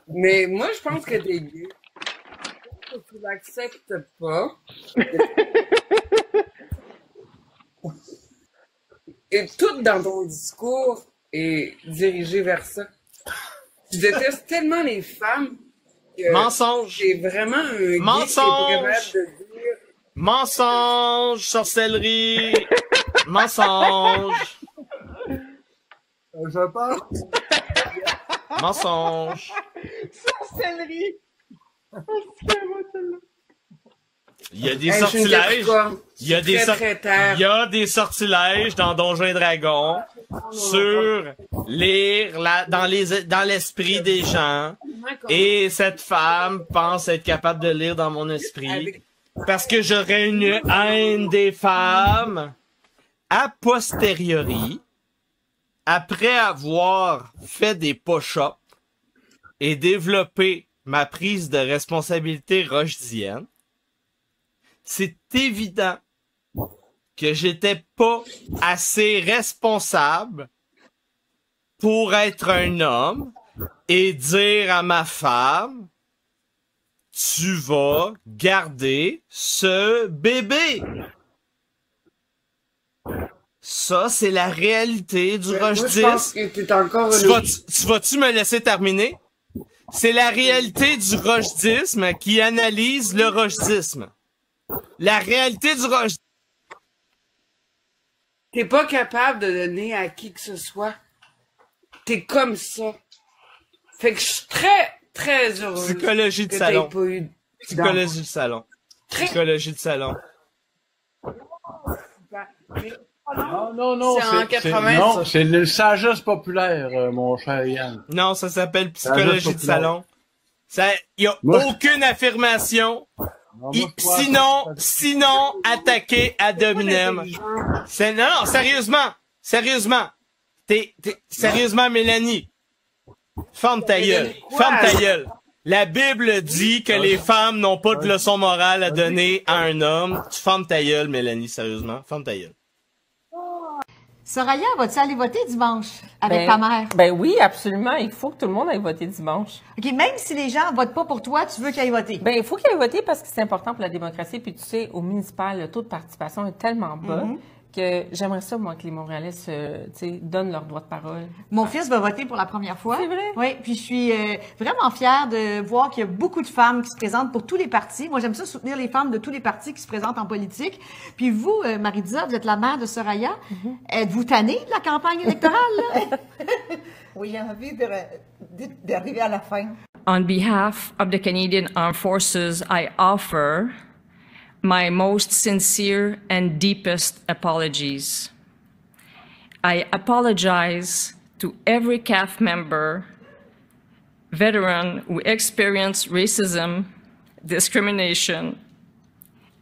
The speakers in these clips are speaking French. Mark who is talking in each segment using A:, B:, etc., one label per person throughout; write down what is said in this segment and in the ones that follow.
A: Mais moi, je pense que t'es gay. Que tu l'acceptes pas. Et tout dans ton discours est dirigé vers ça. Tu détestes tellement les femmes que
B: Mensonge!
A: c'est vraiment un gay qui est
B: Mensonge!
A: capable de dire
B: Mensonge! Sorcellerie! Mensonge!
A: je pense.
B: Mensonge!
C: Sorcellerie!
B: Il y a des
A: Hey, je suis une
B: sortilèges.
A: Capricorne.
B: Il y a des
A: Très terre.
B: il y a des sortilèges dans Donjons et Dragons sur lire dans l'esprit des gens. Et cette femme pense être capable de lire dans mon esprit parce que j'aurais une haine des femmes a posteriori, après avoir fait des push-ups et développé ma prise de responsabilité rochedienne. C'est évident que j'étais pas assez responsable pour être un homme et dire à ma femme, tu vas garder ce bébé. Ça, c'est la réalité du
A: Moi, je pense
B: Roche-10.
A: que t'es encore
B: Tu vas-tu me laisser terminer? C'est la réalité du rochedisme qui analyse le rochedisme. La réalité du roche.
A: T'es pas capable de donner à qui que ce soit. T'es comme ça. Fait que je suis très, très heureuse.
B: Psychologie de
A: que
B: salon.
A: t'aies pas eu
B: Psychologie de salon. Psychologie de salon.
C: Non,
A: C'est en 80.
C: non, c'est le sagesse populaire, mon cher Yann.
B: Non, ça s'appelle psychologie de salon. Ça, y a
C: Moi,
B: aucune affirmation. Sinon, attaquer ad hominem. Non, sérieusement. Sérieusement, Mélanie. Ferme ta gueule. Ferme ta gueule. La Bible dit que les femmes n'ont pas de leçon morale à donner à un homme. Tu fermes ta gueule, Mélanie, sérieusement. Ferme ta gueule.
D: Soraya, vas-tu aller voter dimanche avec ta mère?
E: Ben oui, absolument. Il faut que tout le monde aille voter dimanche.
D: OK, même si les gens votent pas pour toi, tu veux qu'ils aillent voter?
E: Ben, il faut qu'ils aillent voter parce que c'est important pour la démocratie. Puis tu sais, au municipal, le taux de participation est tellement bas que j'aimerais ça, moi, que les Montréalais donnent leur droit de parole.
D: Mon fils va voter pour la première fois.
E: C'est vrai?
D: Oui, puis je suis vraiment fière de voir qu'il y a beaucoup de femmes qui se présentent pour tous les partis. Moi, j'aime ça soutenir les femmes de tous les partis qui se présentent en politique. Puis vous, Maritza, vous êtes la mère de Soraya. Êtes-vous tannée de la campagne électorale, là?
F: Oui, j'ai envie d'arriver à la fin.
G: On behalf of the Canadian Armed Forces, I offer my most sincere and deepest apologies. I apologize to every CAF member, veteran who experienced racism, discrimination,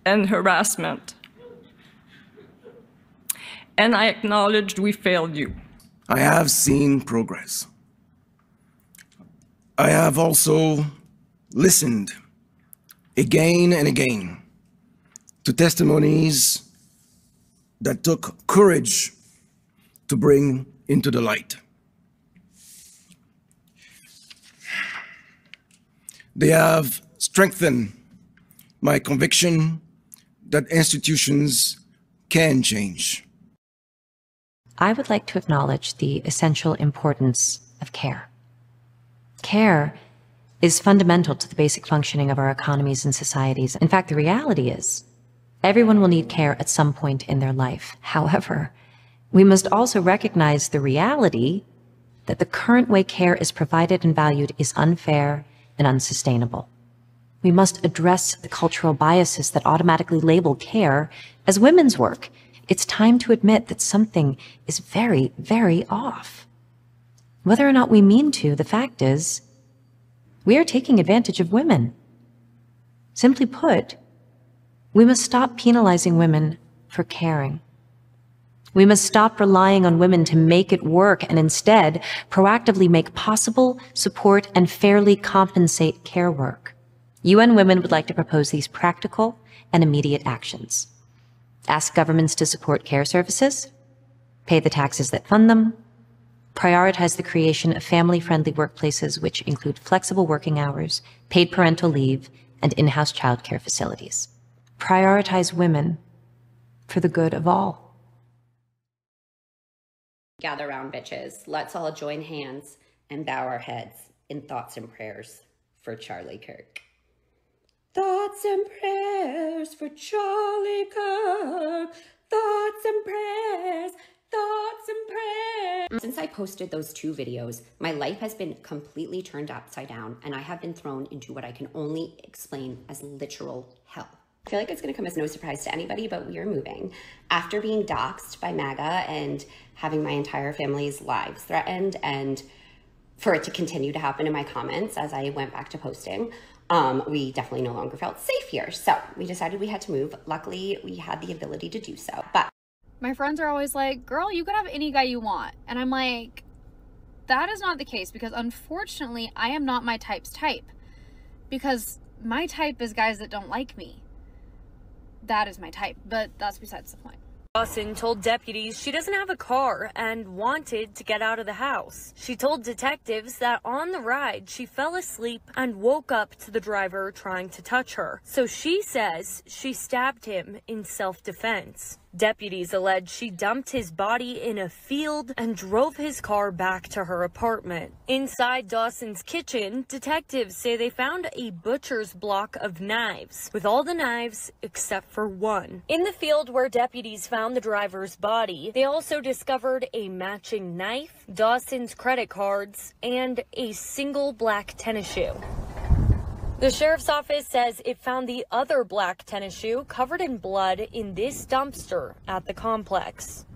G: and harassment. And I acknowledge we failed you.
H: I have seen progress. I have also listened again and again to testimonies that took courage to bring into the light. They have strengthened my conviction that institutions can change.
I: I would like to acknowledge the essential importance of care. Care is fundamental to the basic functioning of our economies and societies. In fact, the reality is, everyone will need care at some point in their life. However, we must also recognize the reality that the current way care is provided and valued is unfair and unsustainable. We must address the cultural biases that automatically label care as women's work. It's time to admit that something is very, very off. Whether or not we mean to, the fact is, we are taking advantage of women. Simply put, we must stop penalizing women for caring. We must stop relying on women to make it work and instead proactively make possible, support, and fairly compensate care work. UN Women would like to propose these practical and immediate actions. Ask governments to support care services, pay the taxes that fund them, Prioritize the creation of family-friendly workplaces which include flexible working hours, paid parental leave, and in-house childcare facilities. Prioritize women for the good of all.
J: Gather round, bitches. Let's all join hands and bow our heads in thoughts and prayers for Charlie Kirk. Thoughts and prayers for Charlie Kirk. Thoughts and prayers. Thoughts and prayers. Since I posted those 2 videos, my life has been completely turned upside down, and I have been thrown into what I can only explain as literal hell. I feel like it's going to come as no surprise to anybody, but we are moving. After being doxxed by MAGA and having my entire family's lives threatened, and for it to continue to happen in my comments as I went back to posting, we definitely no longer felt safe here. So we decided we had to move. Luckily, we had the ability to do so. But
K: my friends are always like, girl, you could have any guy you want. And I'm like, that is not the case, because unfortunately, I am not my type's type. Because my type is guys that don't like me. That is my type, but that's besides the point.
L: Dawson told deputies she doesn't have a car and wanted to get out of the house. She told detectives that on the ride, she fell asleep and woke up to the driver trying to touch her. So she says she stabbed him in self-defense. Deputies allege she dumped his body in a field and drove his car back to her apartment. Inside Dawson's kitchen, detectives say they found a butcher's block of knives, with all the knives except for one. In the field where deputies found the driver's body, they also discovered a matching knife, Dawson's credit cards, and a single black tennis shoe. The sheriff's office says it found the other black tennis shoe covered in blood in this dumpster at the complex.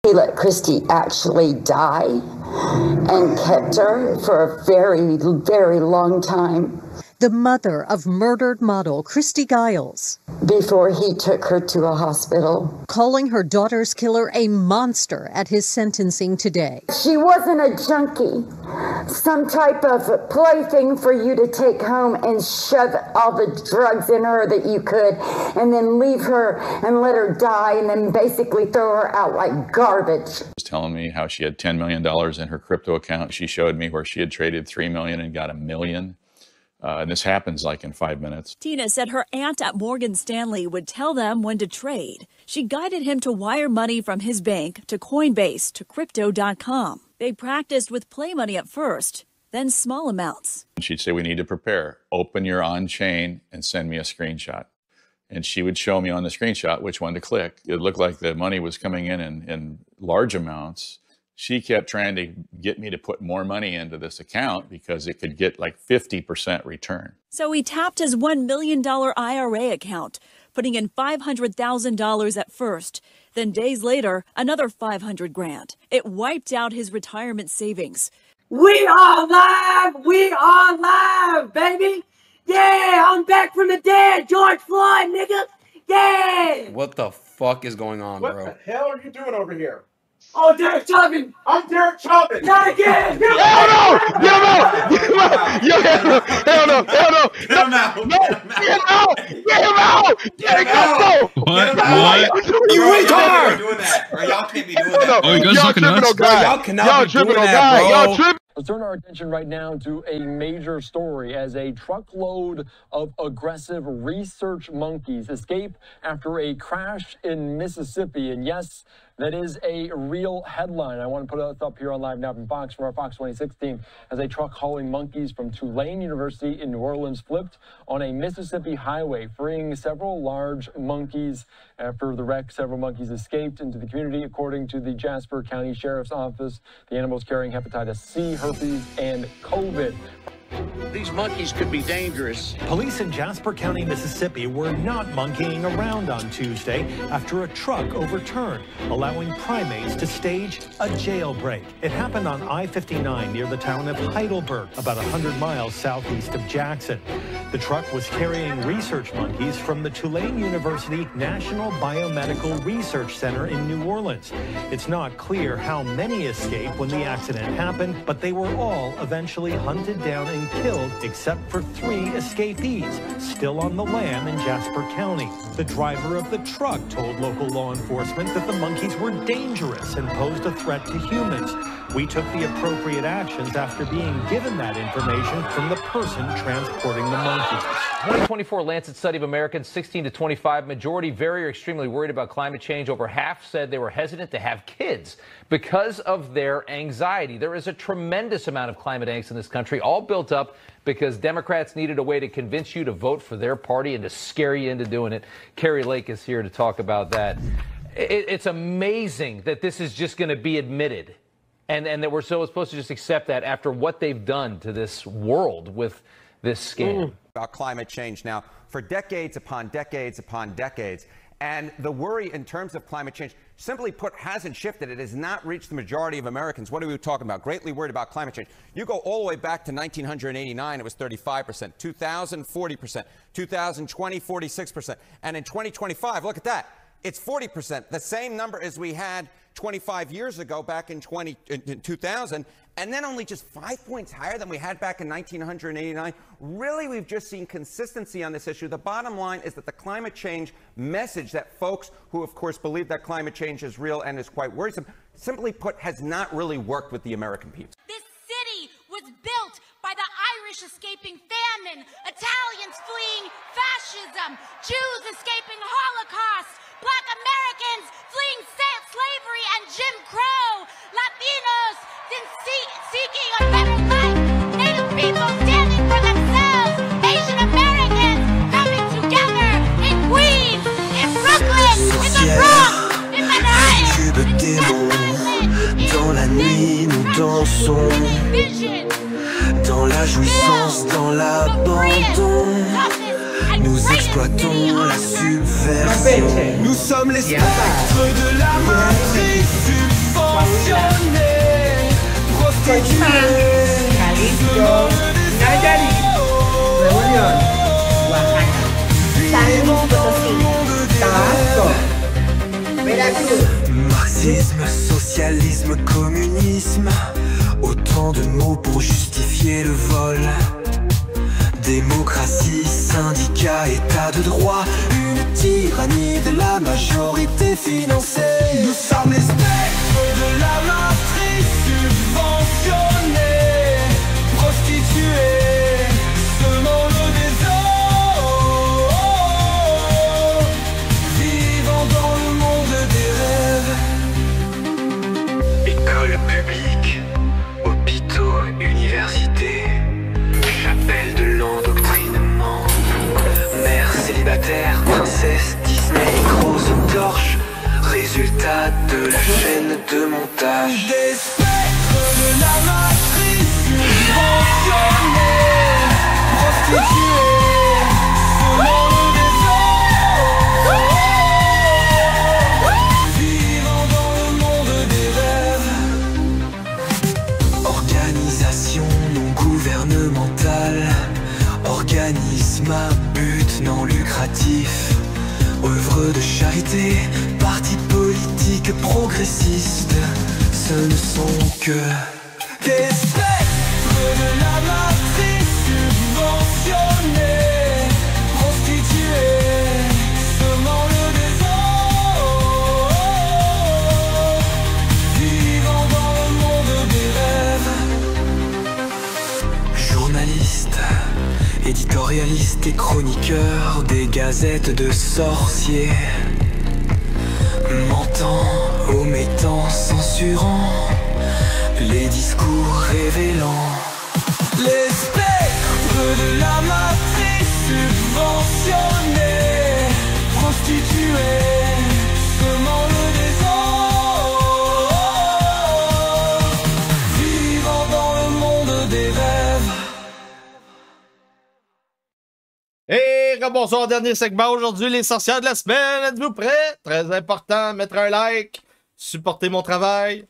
M: He let Christy actually die and kept her for a very, very long time.
N: The mother of murdered model Christy Giles.
M: Before he took her to a hospital.
N: Calling her daughter's killer a monster at his sentencing today.
M: She wasn't a junkie. Some type of plaything for you to take home and shove all the drugs in her that you could, and then leave her and let her die, and then basically throw her out like garbage.
O: She was telling me how she had $10 million in her crypto account. She showed me where she had traded $3 million and got $1 million. And this happens like in 5 minutes.
P: Tina said her aunt at Morgan Stanley would tell them when to trade. She guided him to wire money from his bank to Coinbase to Crypto.com. They practiced with play money at first, then small amounts.
O: She'd say, we need to prepare. Open your on-chain and send me a screenshot. And she would show me on the screenshot which one to click. It looked like the money was coming in large amounts. She kept trying to get me to put more money into this account because it could get like 50% return.
P: So he tapped his $1 million IRA account, putting in $500,000 at first. Then days later, another $500,000. It wiped out his retirement savings.
Q: We are live! We are live, baby! Yeah, I'm back from the dead, George Floyd, nigga! Yeah!
R: What the fuck is going on, bro?
S: What the hell are you doing over here?
Q: Oh, Derek Chauvin!
S: I'm Derek Chauvin!
Q: Not again!
S: Hell no! Get him out! Get him out! Yo, hell no! Hell no!
R: Get him out!
S: No! Get him out! Get him out! Get him out!
R: What? You retard! Doing that, or y'all can't be doing that.
S: Oh, you guys fucking nuts?
R: Y'all cannot be doing that, bro.
S: Y'all tripping.
T: Let's turn our attention right now to a major story as a truckload of aggressive research monkeys escape after a crash in Mississippi. And yes, that is a real headline. I want to put it up here on Live Now from Fox, from our Fox 26 team, as a truck hauling monkeys from Tulane University in New Orleans flipped on a Mississippi highway, freeing several large monkeys. After the wreck, several monkeys escaped into the community. According to the Jasper County Sheriff's Office, the animals carrying hepatitis C, herpes, and COVID.
U: These monkeys could be dangerous.
V: Police in Jasper County, Mississippi were not monkeying around on Tuesday after a truck overturned, allowing primates to stage a jailbreak. It happened on I-59 near the town of Heidelberg, about 100 miles southeast of Jackson. The truck was carrying research monkeys from the Tulane University National Biomedical Research Center in New Orleans. It's not clear how many escaped when the accident happened, but they were all eventually hunted down and killed killed except for 3 escapees still on the lam in Jasper County. The driver of the truck told local law enforcement that the monkeys were dangerous and posed a threat to humans. We took the appropriate actions after being given that information from the person transporting the monkeys.
A: 2024 Lancet study of Americans 16 to 25, majority very or extremely worried about climate change. Over half said they were hesitant to have kids because of their anxiety. There is a tremendous amount of climate angst in this country, all built up because Democrats needed a way to convince you to vote for their party and to scare you into doing it. Carrie Lake is here to talk about that. It's amazing that this is just going to be admitted. And that we're so supposed to just accept that after what they've done to this world with this scam.
C: About climate change now for decades upon decades upon decades. And the worry in terms of climate change, simply put, hasn't shifted. It has not reached the majority of Americans. What are we talking about? Greatly worried about climate change. You go all the way back to 1989, it was 35%. 2000, 40%. 2020, 46%. And in 2025, look at that. It's 40%, the same number as we had 25 years ago back in 2000, and then only just 5 points higher than we had back in 1989. Really, we've just seen consistency on this issue. The bottom line is that the climate change message that folks who, of course, believe that climate change is real and is quite worrisome, simply put, has not really worked with the American people.
W: This city was built by the Irish escaping famine, Italians fleeing fascism, Jews escaping Holocaust, Black Americans fleeing slavery and Jim Crow, Latinos seeking a better life, Native people standing for themselves, Asian Americans coming together in Queens, in Brooklyn, in the Bronx, in Manhattan,
X: Cube démon, dans la nuit nous dansons, dans la jouissance, dans l'abandon. Nous exploitons la subversion. Nous sommes les spectres de la matrice subventionnée, prostituée, vivant marxisme, socialisme, communisme, autant de mots pour justifier le vol. Démocratie, syndicats, état de droit, une tyrannie de la majorité financée. Nous sommes les spectres de la matrice subventionnée, prostituée, semant le désordre, vivant dans le monde des rêves. École publique, hôpitaux, universités, chapelle de l'endoctrinement, mère célibataire, princesse Disney, grosse torche, résultat de la chaîne de montage. Des spectres de la matrice subventionnée, prostituée, semant le désordre, vivant dans le monde des rêves. Organisation non gouvernementale, organisme à but non lucratif, œuvre de charité, parti politique progressiste, ce ne sont que des spectres de la matrice subventionnée, prostituée, semant le désordre, vivant dans le monde des rêves. Journalistes, éditorialistes et chroniqueurs des gazettes de sorciers, mentant, omettant, censurant, les discours révélant les spectres de la matrice subventionnée, prostituée, semant le désordre, vivant dans le monde des rêves.
B: Et bonsoir, dernier segment aujourd'hui, les sorcières de la semaine. Êtes-vous prêts? Très important, mettre un like, supporter mon travail.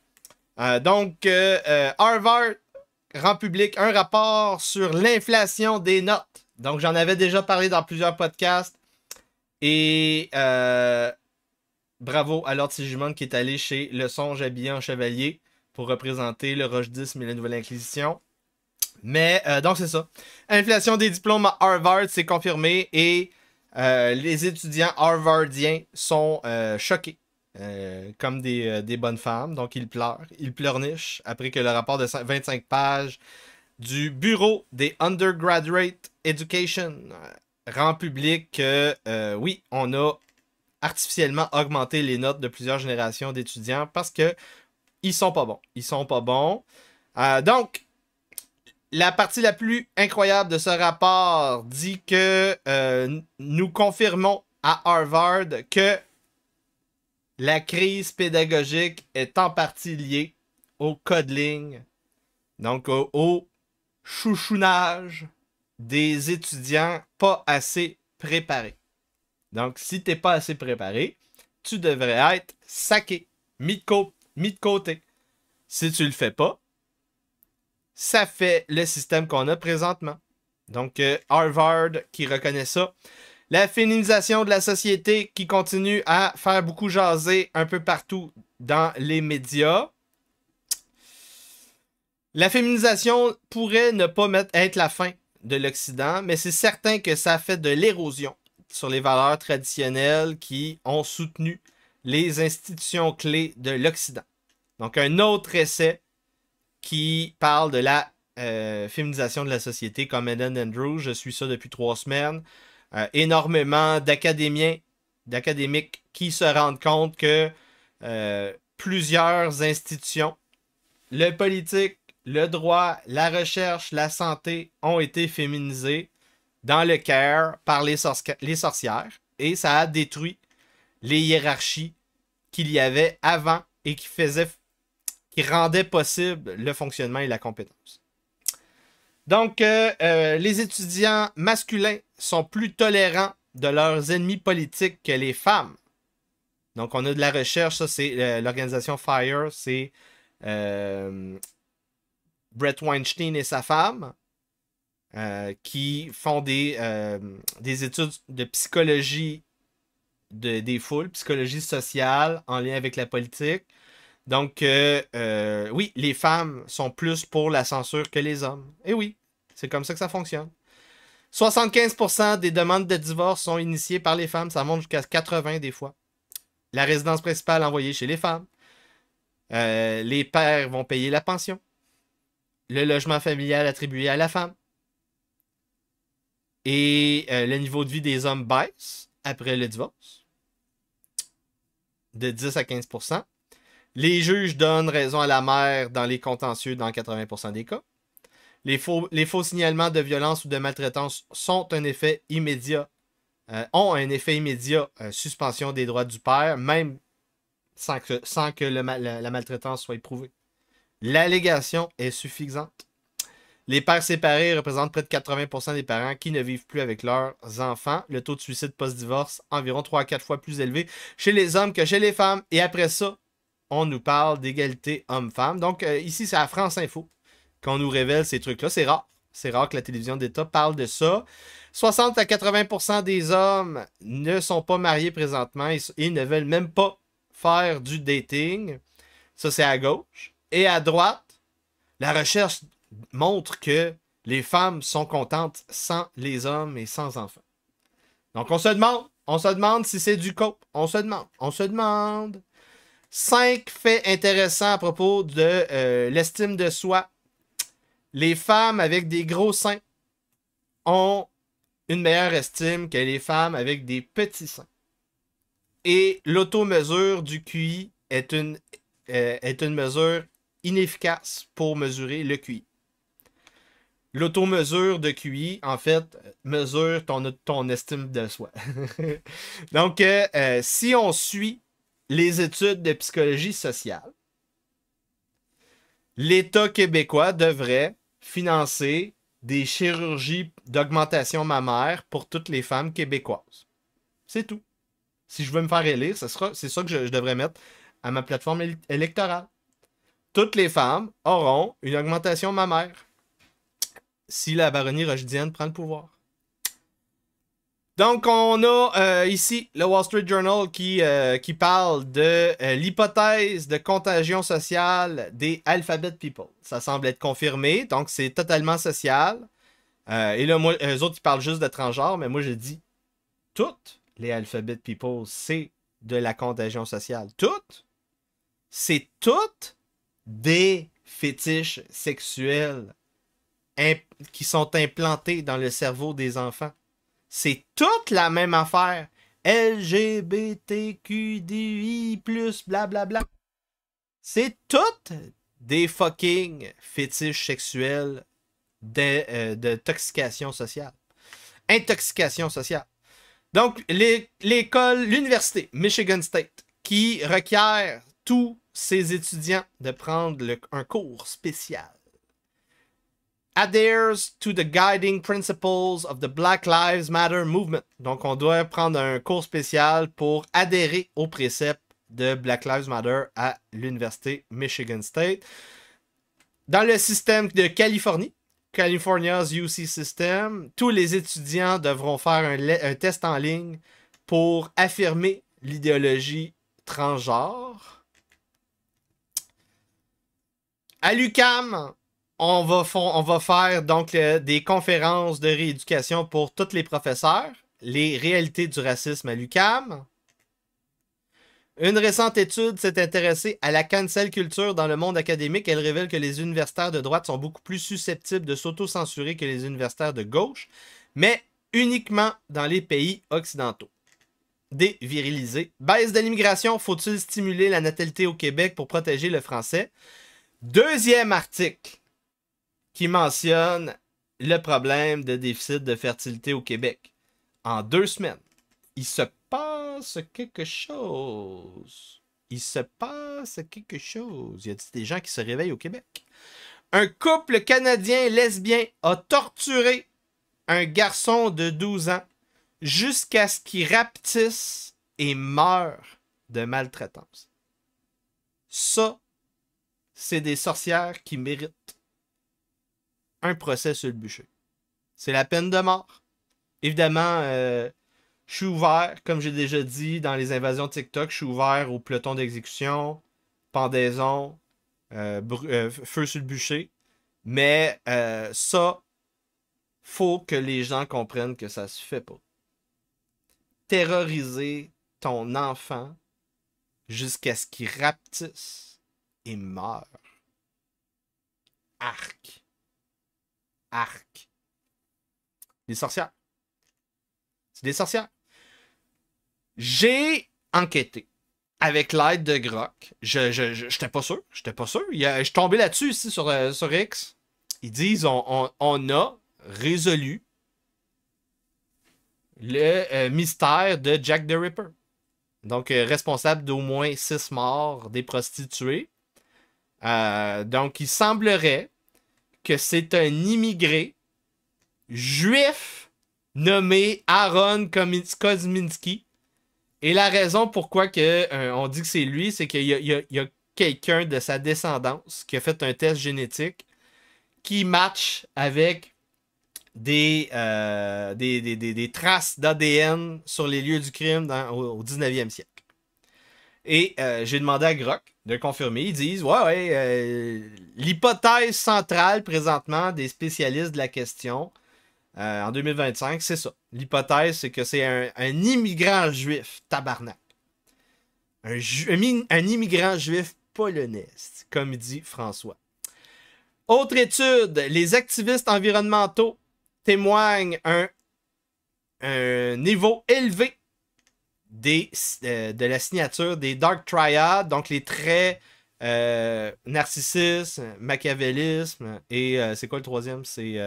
B: Harvard rend public un rapport sur l'inflation des notes. Donc, j'en avais déjà parlé dans plusieurs podcasts. Et bravo à Lord Sigismund qui est allé chez Le Songe habillé en chevalier pour représenter le Roche 10 et la Nouvelle Inquisition. Mais, donc c'est ça. Inflation des diplômes à Harvard, c'est confirmé et les étudiants harvardiens sont choqués. Comme des bonnes femmes. Donc, ils pleurent. Ils pleurnichent après que le rapport de 25 pages du Bureau des Undergraduate Education rend public que, oui, on a artificiellement augmenté les notes de plusieurs générations d'étudiants parce que ils sont pas bons. Ils sont pas bons. Donc, la partie la plus incroyable de ce rapport dit que nous confirmons à Harvard que la crise pédagogique est en partie liée au coddling, donc au chouchounage des étudiants pas assez préparés. Donc, si t'es pas assez préparé, tu devrais être saqué, mis de côté. Si tu le fais pas, ça fait le système qu'on a présentement. Donc, Harvard qui reconnaît ça. La féminisation de la société qui continue à faire beaucoup jaser un peu partout dans les médias. La féminisation pourrait ne pas être la fin de l'Occident, mais c'est certain que ça fait de l'érosion sur les valeurs traditionnelles qui ont soutenu les institutions clés de l'Occident. Donc, un autre essai qui parle de la féminisation de la société, comme Eden Andrews, je suis ça depuis 3 semaines. Énormément d'académiques qui se rendent compte que plusieurs institutions, le politique, le droit, la recherche, la santé, ont été féminisées dans le care par les sorcières. Et ça a détruit les hiérarchies qu'il y avait avant et qui rendaient possible le fonctionnement et la compétence. Donc, les étudiants masculins sont plus tolérants de leurs ennemis politiques que les femmes. Donc, on a de la recherche, ça c'est l'organisation FIRE, c'est Brett Weinstein et sa femme qui font des études de psychologie des foules, psychologie sociale en lien avec la politique. Donc, oui, les femmes sont plus pour la censure que les hommes. Et oui, c'est comme ça que ça fonctionne. 75% des demandes de divorce sont initiées par les femmes. Ça monte jusqu'à 80% des fois. La résidence principale envoyée chez les femmes. Les pères vont payer la pension. Le logement familial attribué à la femme. Et le niveau de vie des hommes baisse après le divorce. De 10 à 15%. Les juges donnent raison à la mère dans les contentieux dans 80% des cas. Les faux signalements de violence ou de maltraitance ont un effet immédiat, suspension des droits du père, même sans que la maltraitance soit éprouvée. L'allégation est suffisante. Les pères séparés représentent près de 80% des parents qui ne vivent plus avec leurs enfants. Le taux de suicide post-divorce, environ 3 à 4 fois plus élevé chez les hommes que chez les femmes. Et après ça, on nous parle d'égalité homme-femme. Donc, ici, c'est à France Info qu'on nous révèle ces trucs-là. C'est rare. C'est rare que la télévision d'État parle de ça. 60 à 80% des hommes ne sont pas mariés présentement et ne veulent même pas faire du dating. Ça, c'est à gauche. Et à droite, la recherche montre que les femmes sont contentes sans les hommes et sans enfants. Donc, on se demande si c'est du cope. On se demande. 5 faits intéressants à propos de l'estime de soi. Les femmes avec des gros seins ont une meilleure estime que les femmes avec des petits seins. Et l'automesure du QI est une mesure inefficace pour mesurer le QI. L'automesure de QI, en fait, mesure ton estime de soi. Donc, si on suit les études de psychologie sociale, l'État québécois devrait financer des chirurgies d'augmentation mammaire pour toutes les femmes québécoises. C'est tout. Si je veux me faire élire, c'est ça que je devrais mettre à ma plateforme électorale. Toutes les femmes auront une augmentation mammaire si la baronnie rochedienne prend le pouvoir. Donc, on a ici le Wall Street Journal qui parle de l'hypothèse de contagion sociale des Alphabet People. Ça semble être confirmé, donc c'est totalement social. Et là, moi, eux autres, ils parlent juste de transgenre, mais moi, je dis toutes les Alphabet People, c'est de la contagion sociale. Toutes. C'est toutes des fétiches sexuels qui sont implantés dans le cerveau des enfants. C'est toute la même affaire. LGBTQDI+, blablabla. C'est toutes des fucking fétiches sexuels de toxication sociale. Intoxication sociale. Donc, l'école, l'université Michigan State, qui requiert tous ses étudiants de prendre un cours spécial, adheres to the guiding principles of the Black Lives Matter movement. Donc, on doit prendre un cours spécial pour adhérer aux préceptes de Black Lives Matter à l'université Michigan State. Dans le système de Californie, California's UC System, tous les étudiants devront faire un test en ligne pour affirmer l'idéologie transgenre. À l'UQAM, on va faire donc des conférences de rééducation pour tous les professeurs, les réalités du racisme à l'UQAM. Une récente étude s'est intéressée à la cancel culture dans le monde académique. Elle révèle que les universitaires de droite sont beaucoup plus susceptibles de s'auto-censurer que les universitaires de gauche, mais uniquement dans les pays occidentaux. Dévirilisé. Baisse de l'immigration, faut-il stimuler la natalité au Québec pour protéger le français? Deuxième article qui mentionne le problème de déficit de fertilité au Québec. En 2 semaines, il se passe quelque chose. Il se passe quelque chose. Il y a des gens qui se réveillent au Québec. Un couple canadien lesbien a torturé un garçon de 12 ans jusqu'à ce qu'il rapetisse et meure de maltraitance. Ça, c'est des sorcières qui méritent un procès sur le bûcher. C'est la peine de mort. Évidemment, je suis ouvert, comme j'ai déjà dit dans les invasions TikTok, je suis ouvert au peloton d'exécution, pendaison, feu sur le bûcher. Mais ça, faut que les gens comprennent que ça se fait pas. Terroriser ton enfant jusqu'à ce qu'il rapetisse et meure. Arc. Arc. Des sorcières. C'est des sorcières. J'ai enquêté avec l'aide de Grok. J'étais pas sûr. J'étais pas sûr. Je suis tombé là-dessus ici sur X. Ils disent on a résolu le mystère de Jack the Ripper. Donc, responsable d'au moins 6 morts des prostituées. Donc, il semblerait que c'est un immigré juif nommé Aaron Kosminski. Et la raison pourquoi on dit que c'est lui, c'est qu'il y a quelqu'un de sa descendance qui a fait un test génétique qui match avec des traces d'ADN sur les lieux du crime au 19e siècle. Et j'ai demandé à Grok de confirmer. Ils disent, l'hypothèse centrale présentement des spécialistes de la question en 2025, c'est ça. L'hypothèse, c'est que c'est un immigrant juif, tabarnak. Un immigrant juif polonais, comme dit François. Autre étude, les activistes environnementaux témoignent un niveau élevé de la signature des Dark Triad, donc les traits narcissisme, machiavélisme et c'est quoi le troisième? C'est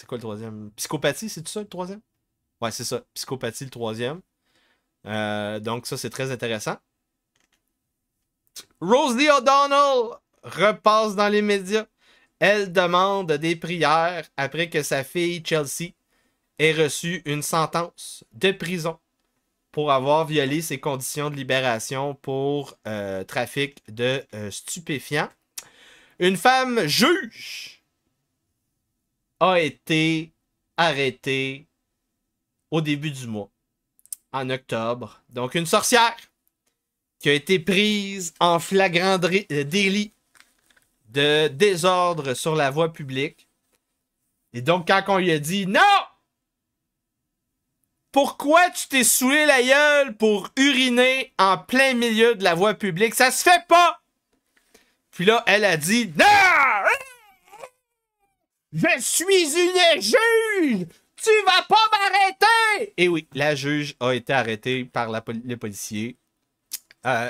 B: quoi le troisième? Psychopathie, c'est tout ça le troisième? Ouais, c'est ça. Psychopathie le troisième. Donc ça, c'est très intéressant. Rosalie O'Donnell repasse dans les médias. Elle demande des prières après que sa fille Chelsea ait reçu une sentence de prison pour avoir violé ses conditions de libération pour trafic de stupéfiants. Une femme juge a été arrêtée au début du mois, en octobre. Donc, une sorcière qui a été prise en flagrant délit de désordre sur la voie publique. Et donc, quand on lui a dit « Non! Pourquoi tu t'es saoulé la gueule pour uriner en plein milieu de la voie publique? Ça se fait pas! » Puis là, elle a dit « Non! Je suis une juge! Tu vas pas m'arrêter! » Et oui, la juge a été arrêtée par les policiers.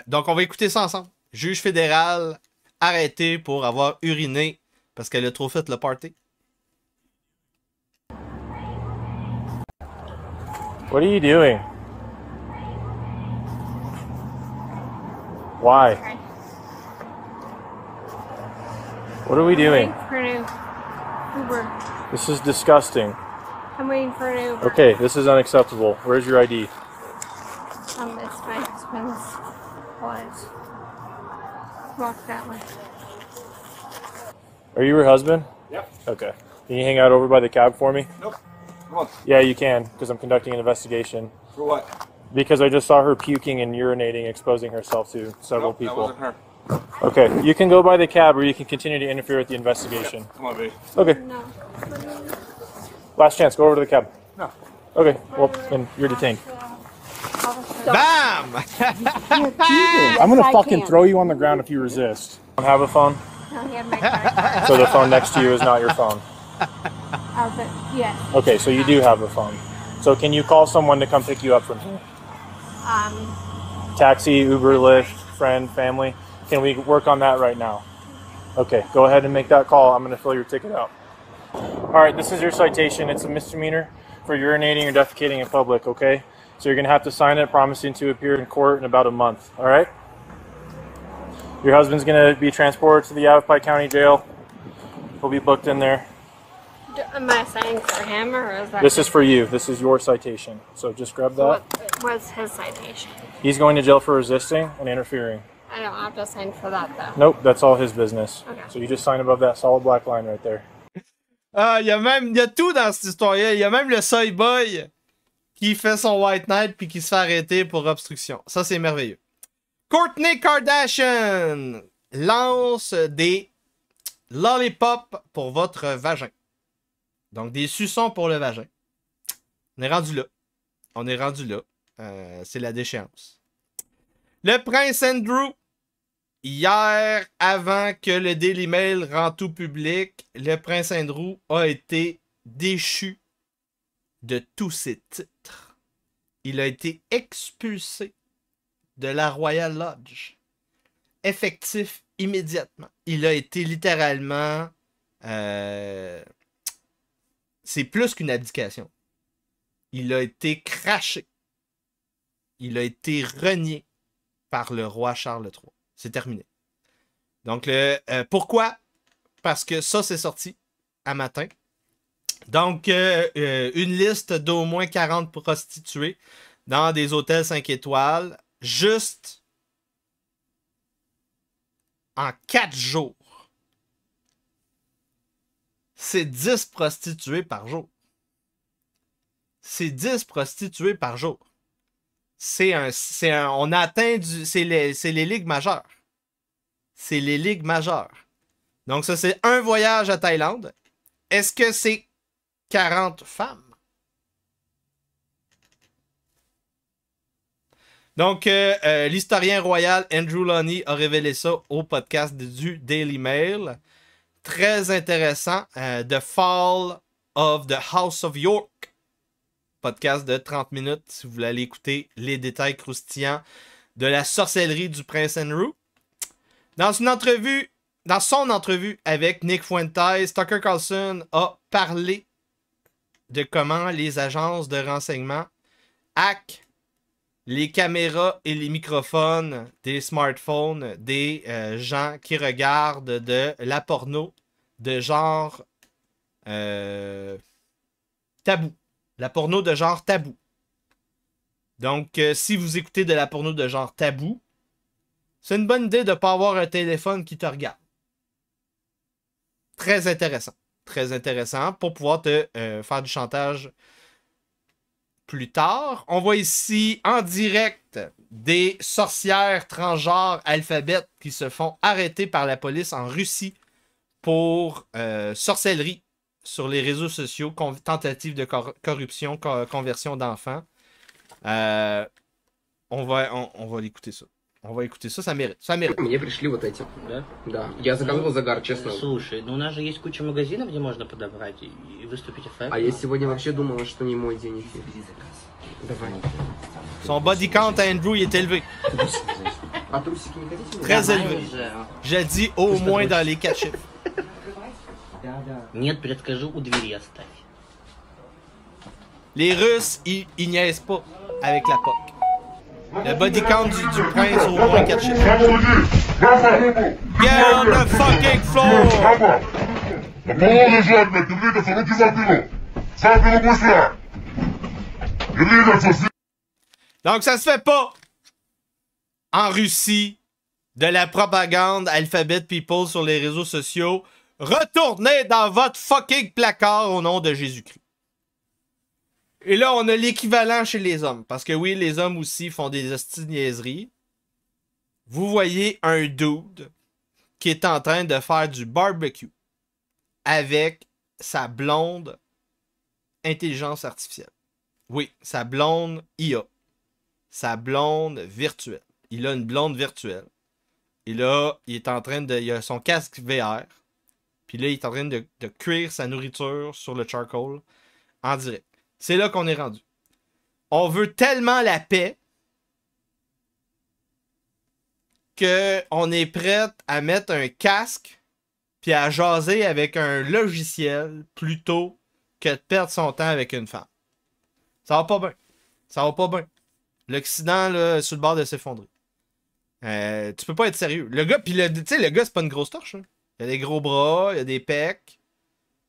B: Donc, on va écouter ça ensemble. Juge fédéral arrêté pour avoir uriné parce qu'elle a trop fait le party.
D: What are you doing? Why? What are we doing?
E: For an Uber.
D: This is disgusting.
E: I'm waiting for an Uber.
D: Okay, this is unacceptable. Where's your ID?
E: It's my husband's wallet. Walk that way.
D: Are you her husband?
S: Yep.
D: Okay. Can you hang out over by the cab for me?
S: Nope. Come on.
D: Yeah, you can, because I'm conducting an investigation.
S: For what?
D: Because I just saw her puking and urinating, exposing herself to several
S: Nope,
D: people.
S: that wasn't her.
D: Okay, you can go by the cab or you can continue to interfere with the investigation.
S: Come on, baby.
D: Okay.
E: No.
D: Last chance, go over to the cab.
S: No.
D: Okay, well, then you're detained.
B: Bam!
D: I'm gonna fucking throw you on the ground if you resist. Don't have a phone?
E: No, he had my credit card.
D: So the phone next to you is not your phone?
E: Yeah.
D: Okay, so you do have a phone. So can you call someone to come pick you up from here? Taxi, Uber, Lyft, friend, family? Can we work on that right now? Okay, go ahead and make that call. I'm going to fill your ticket out. All right, this is your citation. It's a misdemeanor for urinating or defecating in public, okay? So you're going to have to sign it promising to appear in court in about a month, all right? Your husband's going to be transported to the Yavapai County Jail. He'll be booked in there.
E: Am I signing for him or is that?
D: This is for you. This is your citation. So just grab that.
E: What was his citation?
D: He's going to jail for resisting and interfering.
E: I don't have to sign for that though.
D: Nope, that's all his business.
E: Okay.
D: So you just sign above that solid black line right there.
B: Ah, il y a tout dans cette histoire-là. Il y a même le soy boy qui fait son white knight puis qui se fait arrêter pour obstruction. Ça, c'est merveilleux. Kourtney Kardashian lance des lollipops pour votre vagin. Donc, des suçons pour le vagin. On est rendu là. On est rendu là. C'est la déchéance. Le prince Andrew, hier, avant que le Daily Mail rende tout public, le prince Andrew a été déchu de tous ses titres. Il a été expulsé de la Royal Lodge. Effectif immédiatement. Il a été littéralement... c'est plus qu'une abdication. Il a été craché. Il a été renié par le roi Charles III. C'est terminé. Donc, pourquoi? Parce que ça, c'est sorti à matin. Donc, une liste d'au moins 40 prostituées dans des hôtels 5 étoiles, juste en 4 jours. C'est 10 prostituées par jour. C'est 10 prostituées par jour. On a atteint c'est les ligues majeures. C'est les ligues majeures. Donc ça, c'est un voyage à Thaïlande. Est-ce que c'est 40 femmes? Donc, l'historien royal Andrew Loney a révélé ça au podcast du Daily Mail. Très intéressant. The Fall of the House of York. Podcast de 30 minutes, si vous voulez aller écouter les détails croustillants de la sorcellerie du prince Andrew. Dans son entrevue avec Nick Fuentes, Tucker Carlson a parlé de comment les agences de renseignement hackent les caméras et les microphones des smartphones des gens qui regardent de la porno de genre tabou. La porno de genre tabou. Donc, si vous écoutez de la porno de genre tabou, c'est une bonne idée de ne pas avoir un téléphone qui te regarde. Très intéressant. très intéressant pour pouvoir te faire du chantage plus tard. On voit ici en direct des sorcières transgenres alphabètes qui se font arrêter par la police en Russie pour sorcellerie sur les réseaux sociaux, tentative de corruption, conversion d'enfants. On va l'écouter ça. On va écouter ça, ça mérite. Ça mérite.
F: Мне пришли вот эти. Да? Да. Я заказывал загар, честно. Слушай, ну у нас же есть куча магазинов, где можно подобрать и выступить эффективно. А я сегодня вообще думала, что не мой день эфир. Давай.
B: Son body count à Andrew il est élevé.
F: А трусики не хотите?
B: Très élevé. Je dis au moins dans les 4 chiffres.
F: Нет, предскажу, у двери оставь.
B: Les Russes, ils niaisent pas avec la POC. Le body count du prince au moins 4 chiffres. Get on the fucking floor! Donc ça se fait pas en Russie de la propagande Alphabet People sur les réseaux sociaux. Retournez dans votre fucking placard au nom de Jésus-Christ. Et là, on a l'équivalent chez les hommes. Parce que oui, les hommes aussi font des hosties de niaiseries. Vous voyez un dude qui est en train de faire du barbecue avec sa blonde intelligence artificielle. Oui, sa blonde IA. Sa blonde virtuelle. Il a une blonde virtuelle. Et là, il est en train de... Il a son casque VR. Puis là, il est en train de cuire sa nourriture sur le charcoal en direct. C'est là qu'on est rendu. On veut tellement la paix qu'on est prêt à mettre un casque puis à jaser avec un logiciel plutôt que de perdre son temps avec une femme. Ça va pas bien. Ça va pas bien. L'Occident, là, est sur le bord de s'effondrer. Tu peux pas être sérieux. Le gars, puis tu sais, le gars, c'est pas une grosse torche. Hein. Il a des gros bras, il a des pecs.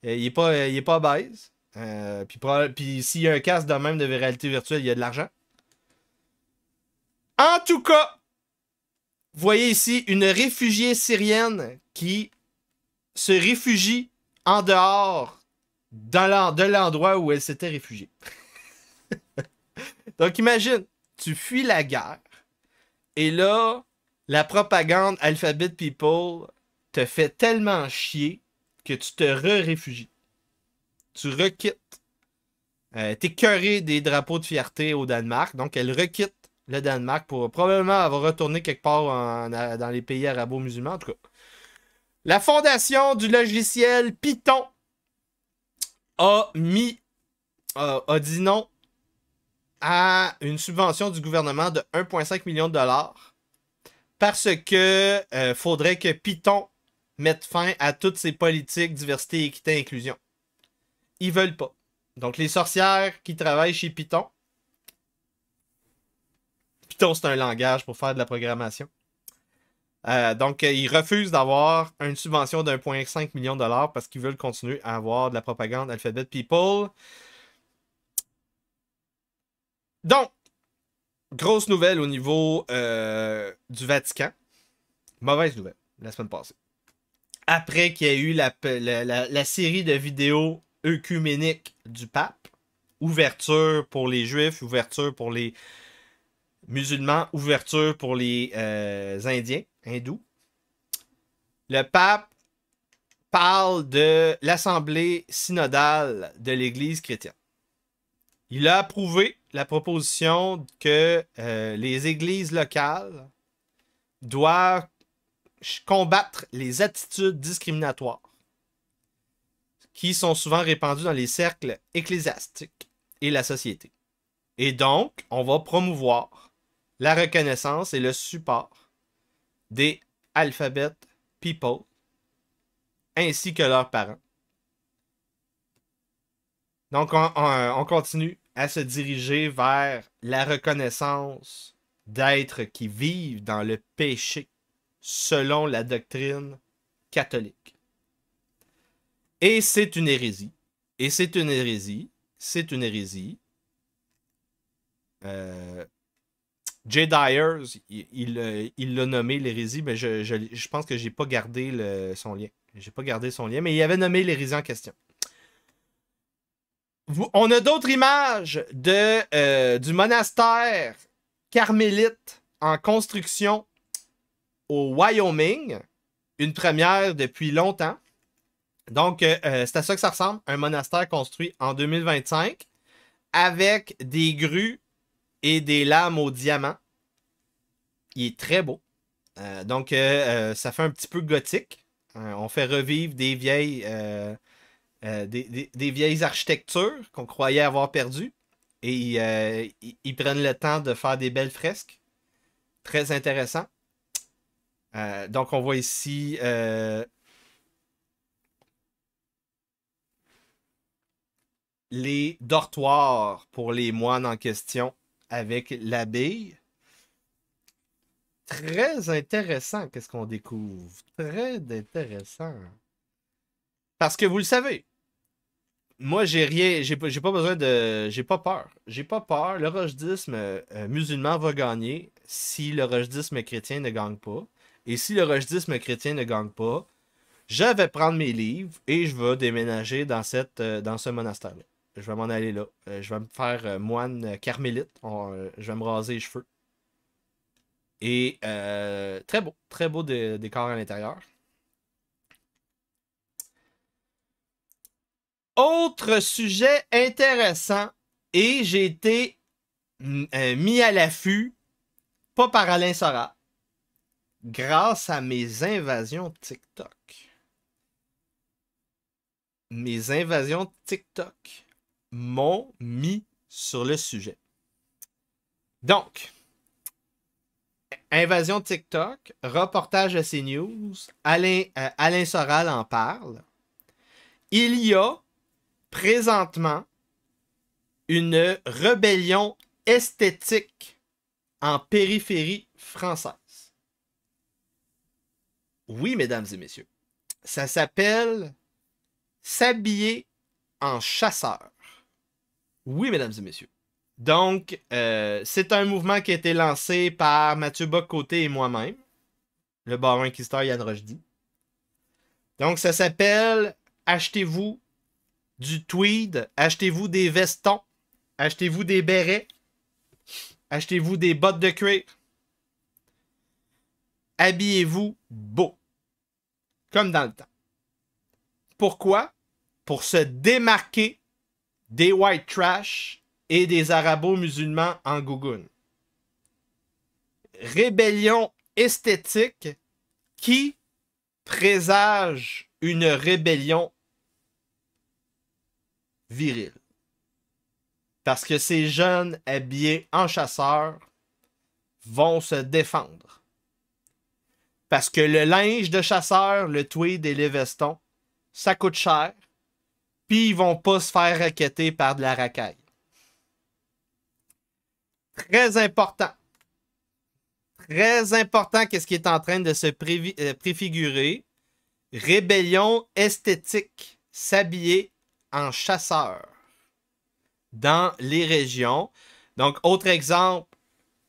B: Il est pas obèse. Puis s'il y a un casque de même de réalité virtuelle, il y a de l'argent. En tout cas, vous voyez ici une réfugiée syrienne qui se réfugie en dehors de l'endroit où elle s'était réfugiée. Donc imagine, tu fuis la guerre et là, la propagande Alphabet People te fait tellement chier que tu te réfugies. Tu requittes. T'es écœuré des drapeaux de fierté au Danemark. Donc, elle requitte le Danemark pour probablement avoir retourné quelque part dans les pays arabo-musulmans. En tout cas, la fondation du logiciel Python a dit non à une subvention du gouvernement de 1,5 million de dollars parce que faudrait que Python mette fin à toutes ces politiques diversité, équité, inclusion. Ils veulent pas. Donc, les sorcières qui travaillent chez Python. Python, c'est un langage pour faire de la programmation. Donc, ils refusent d'avoir une subvention de 1,5 million de dollars parce qu'ils veulent continuer à avoir de la propagande Alphabet People. Donc, grosse nouvelle au niveau du Vatican. Mauvaise nouvelle, la semaine passée. Après qu'il y ait eu la série de vidéos œcuméniques du pape, ouverture pour les juifs, ouverture pour les musulmans, ouverture pour les indiens, hindous. Le pape parle de l'assemblée synodale de l'Église chrétienne. Il a approuvé la proposition que les églises locales doivent combattre les attitudes discriminatoires qui sont souvent répandues dans les cercles ecclésiastiques et la société. Et donc, on va promouvoir la reconnaissance et le support des Alphabet People ainsi que leurs parents. Donc, on continue à se diriger vers la reconnaissance d'êtres qui vivent dans le péché selon la doctrine catholique. Et c'est une hérésie. Et c'est une hérésie. C'est une hérésie. Jay Dyers, il l'a nommé l'hérésie, mais je pense que j'ai pas gardé son lien. J'ai pas gardé son lien, mais il avait nommé l'érudit en question. On a d'autres images du monastère carmélite en construction au Wyoming. Une première depuis longtemps. Donc, c'est à ça que ça ressemble. Un monastère construit en 2025 avec des grues et des lames au diamant. Il est très beau. Donc, ça fait un petit peu gothique. On fait revivre des vieilles... des vieilles architectures qu'on croyait avoir perdues. Et ils prennent le temps de faire des belles fresques. Très intéressant. Donc, on voit ici les dortoirs pour les moines en question avec l'abbaye. Très intéressant, qu'est-ce qu'on découvre. Très intéressant. Parce que vous le savez, moi, j'ai pas besoin de... J'ai pas peur. J'ai pas peur. Le rojdisme musulman va gagner si le rojdisme chrétien ne gagne pas. Et si le rojdisme chrétien ne gagne pas, je vais prendre mes livres et je vais déménager dans ce monastère-là. Je vais m'en aller là. Je vais me faire moine carmélite. Je vais me raser les cheveux. Et très beau décor à l'intérieur. Autre sujet intéressant, et j'ai été mis à l'affût, pas par Alain Soral, grâce à mes invasions TikTok. Mes invasions TikTok m'ont mis sur le sujet. Donc, invasion TikTok, reportage à CNews, Alain Soral en parle. Il y a présentement une rébellion esthétique en périphérie française. Oui, mesdames et messieurs. Ça s'appelle s'habiller en chasseur. Oui, mesdames et messieurs. Donc, c'est un mouvement qui a été lancé par Mathieu Bock-Côté et moi-même, le baron inquisiteur Yann Rochdy. Donc, ça s'appelle achetez-vous du tweed, achetez-vous des vestons, achetez-vous des bérets, achetez-vous des bottes de cuir. Habillez-vous beau, comme dans le temps. Pourquoi? Pour se démarquer des white trash et des arabo-musulmans en gougoune. Rébellion esthétique qui présage une rébellion virile. Parce que ces jeunes habillés en chasseurs vont se défendre. Parce que le linge de chasseur, le tweed et les vestons, ça coûte cher. Puis ils vont pas se faire racketter par de la racaille. Très important. Très important qu'est-ce qui est en train de se préfigurer. Rébellion esthétique. S'habiller en chasseur. Dans les régions. Donc, autre exemple,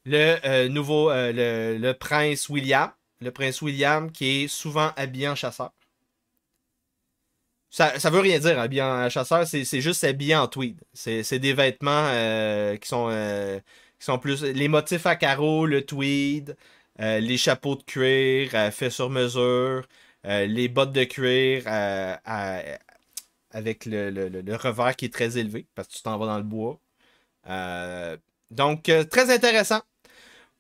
B: le prince William. Le prince William qui est souvent habillé en chasseur. Ça veut rien dire, habillé en chasseur, c'est juste habillé en tweed. C'est des vêtements qui sont plus... Les motifs à carreaux, le tweed, les chapeaux de cuir faits sur mesure, les bottes de cuir avec le revers qui est très élevé, parce que tu t'en vas dans le bois. Donc, très intéressant.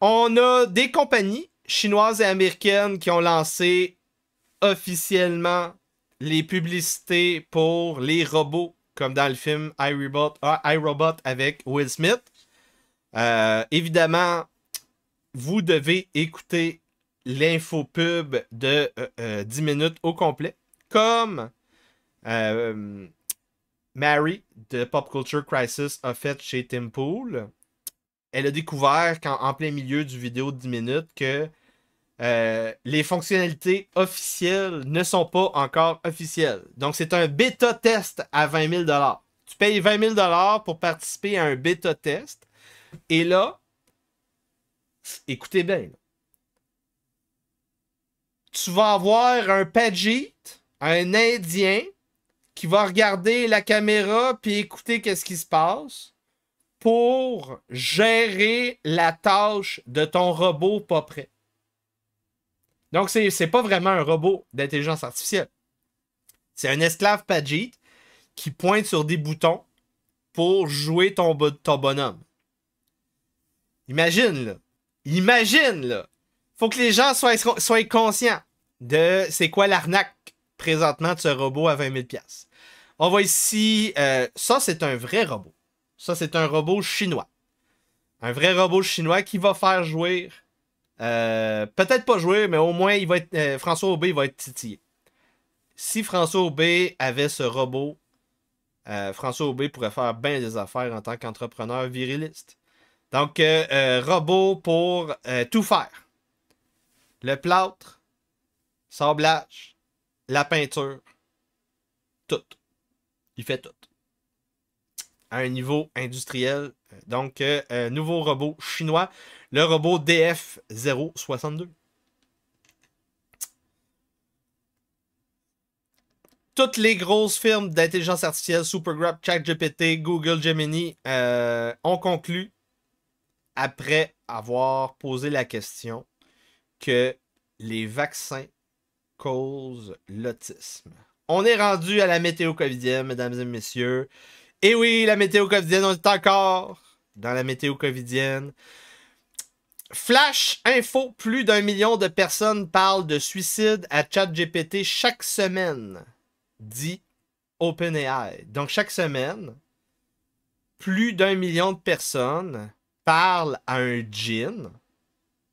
B: On a des compagnies chinoises et américaines qui ont lancé officiellement les publicités pour les robots, comme dans le film iRobot avec Will Smith. Évidemment, vous devez écouter l'infopub de 10 minutes au complet, comme Mary de Pop Culture Crisis a fait chez Tim Pool. Elle a découvert en plein milieu du vidéo de 10 minutes que les fonctionnalités officielles ne sont pas encore officielles. Donc, c'est un bêta test à 20 000 $. Tu payes 20 000 $ pour participer à un bêta test. Et là, écoutez bien. Tu vas avoir un Pagit un Indien qui va regarder la caméra puis écouter qu'est-ce qui se passe pour gérer la tâche de ton robot pas prêt. Donc, c'est pas vraiment un robot d'intelligence artificielle. C'est un esclave Pajit qui pointe sur des boutons pour jouer ton bonhomme. Imagine, là. Imagine, là. Faut que les gens soient conscients de c'est quoi l'arnaque présentement de ce robot à 20 000 $. On voit ici... ça, c'est un vrai robot. Ça, c'est un robot chinois. Un vrai robot chinois qui va faire jouer... peut-être pas jouer, mais au moins, il va être, François Aubé va être titillé. Si François Aubé avait ce robot, François Aubé pourrait faire bien des affaires en tant qu'entrepreneur viriliste. Donc, robot pour tout faire. Le plâtre, sablage, la peinture, tout. Il fait tout. À un niveau industriel. Donc, nouveau robot chinois, le robot DF062. Toutes les grosses firmes d'intelligence artificielle, Supergraph, ChatGPT, Google Gemini, ont conclu, après avoir posé la question, que les vaccins causent l'autisme. On est rendu à la météo covidienne, mesdames et messieurs. Et oui, la météo covidienne, on est encore dans la météo covidienne. Flash info, plus d'1 million de personnes parlent de suicide à ChatGPT chaque semaine, dit OpenAI. Donc chaque semaine, plus d'1 million de personnes parlent à un djinn,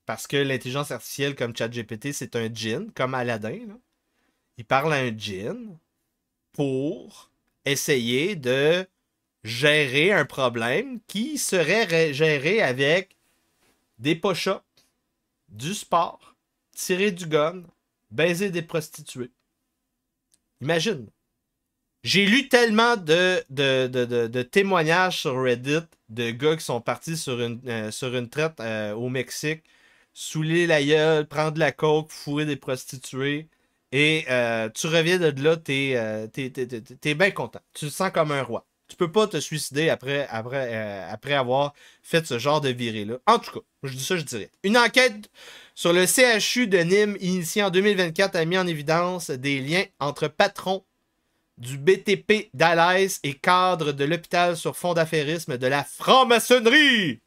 B: parce que l'intelligence artificielle comme ChatGPT, c'est un djinn, comme Aladdin, là. Il parle à un djinn pour essayer de gérer un problème qui serait géré avec des push-ups, du sport, tirer du gun, baiser des prostituées. Imagine. J'ai lu tellement de témoignages sur Reddit de gars qui sont partis sur une traite au Mexique, saouler la gueule, prendre de la coke, fourrer des prostituées. Et tu reviens de là, t'es bien content. Tu te sens comme un roi. Tu peux pas te suicider après avoir fait ce genre de virée-là. En tout cas, je dis ça, je dirais. Une enquête sur le CHU de Nîmes, initiée en 2024, a mis en évidence des liens entre patrons du BTP d'Alès et cadres de l'hôpital sur fond d'affairisme de la franc-maçonnerie.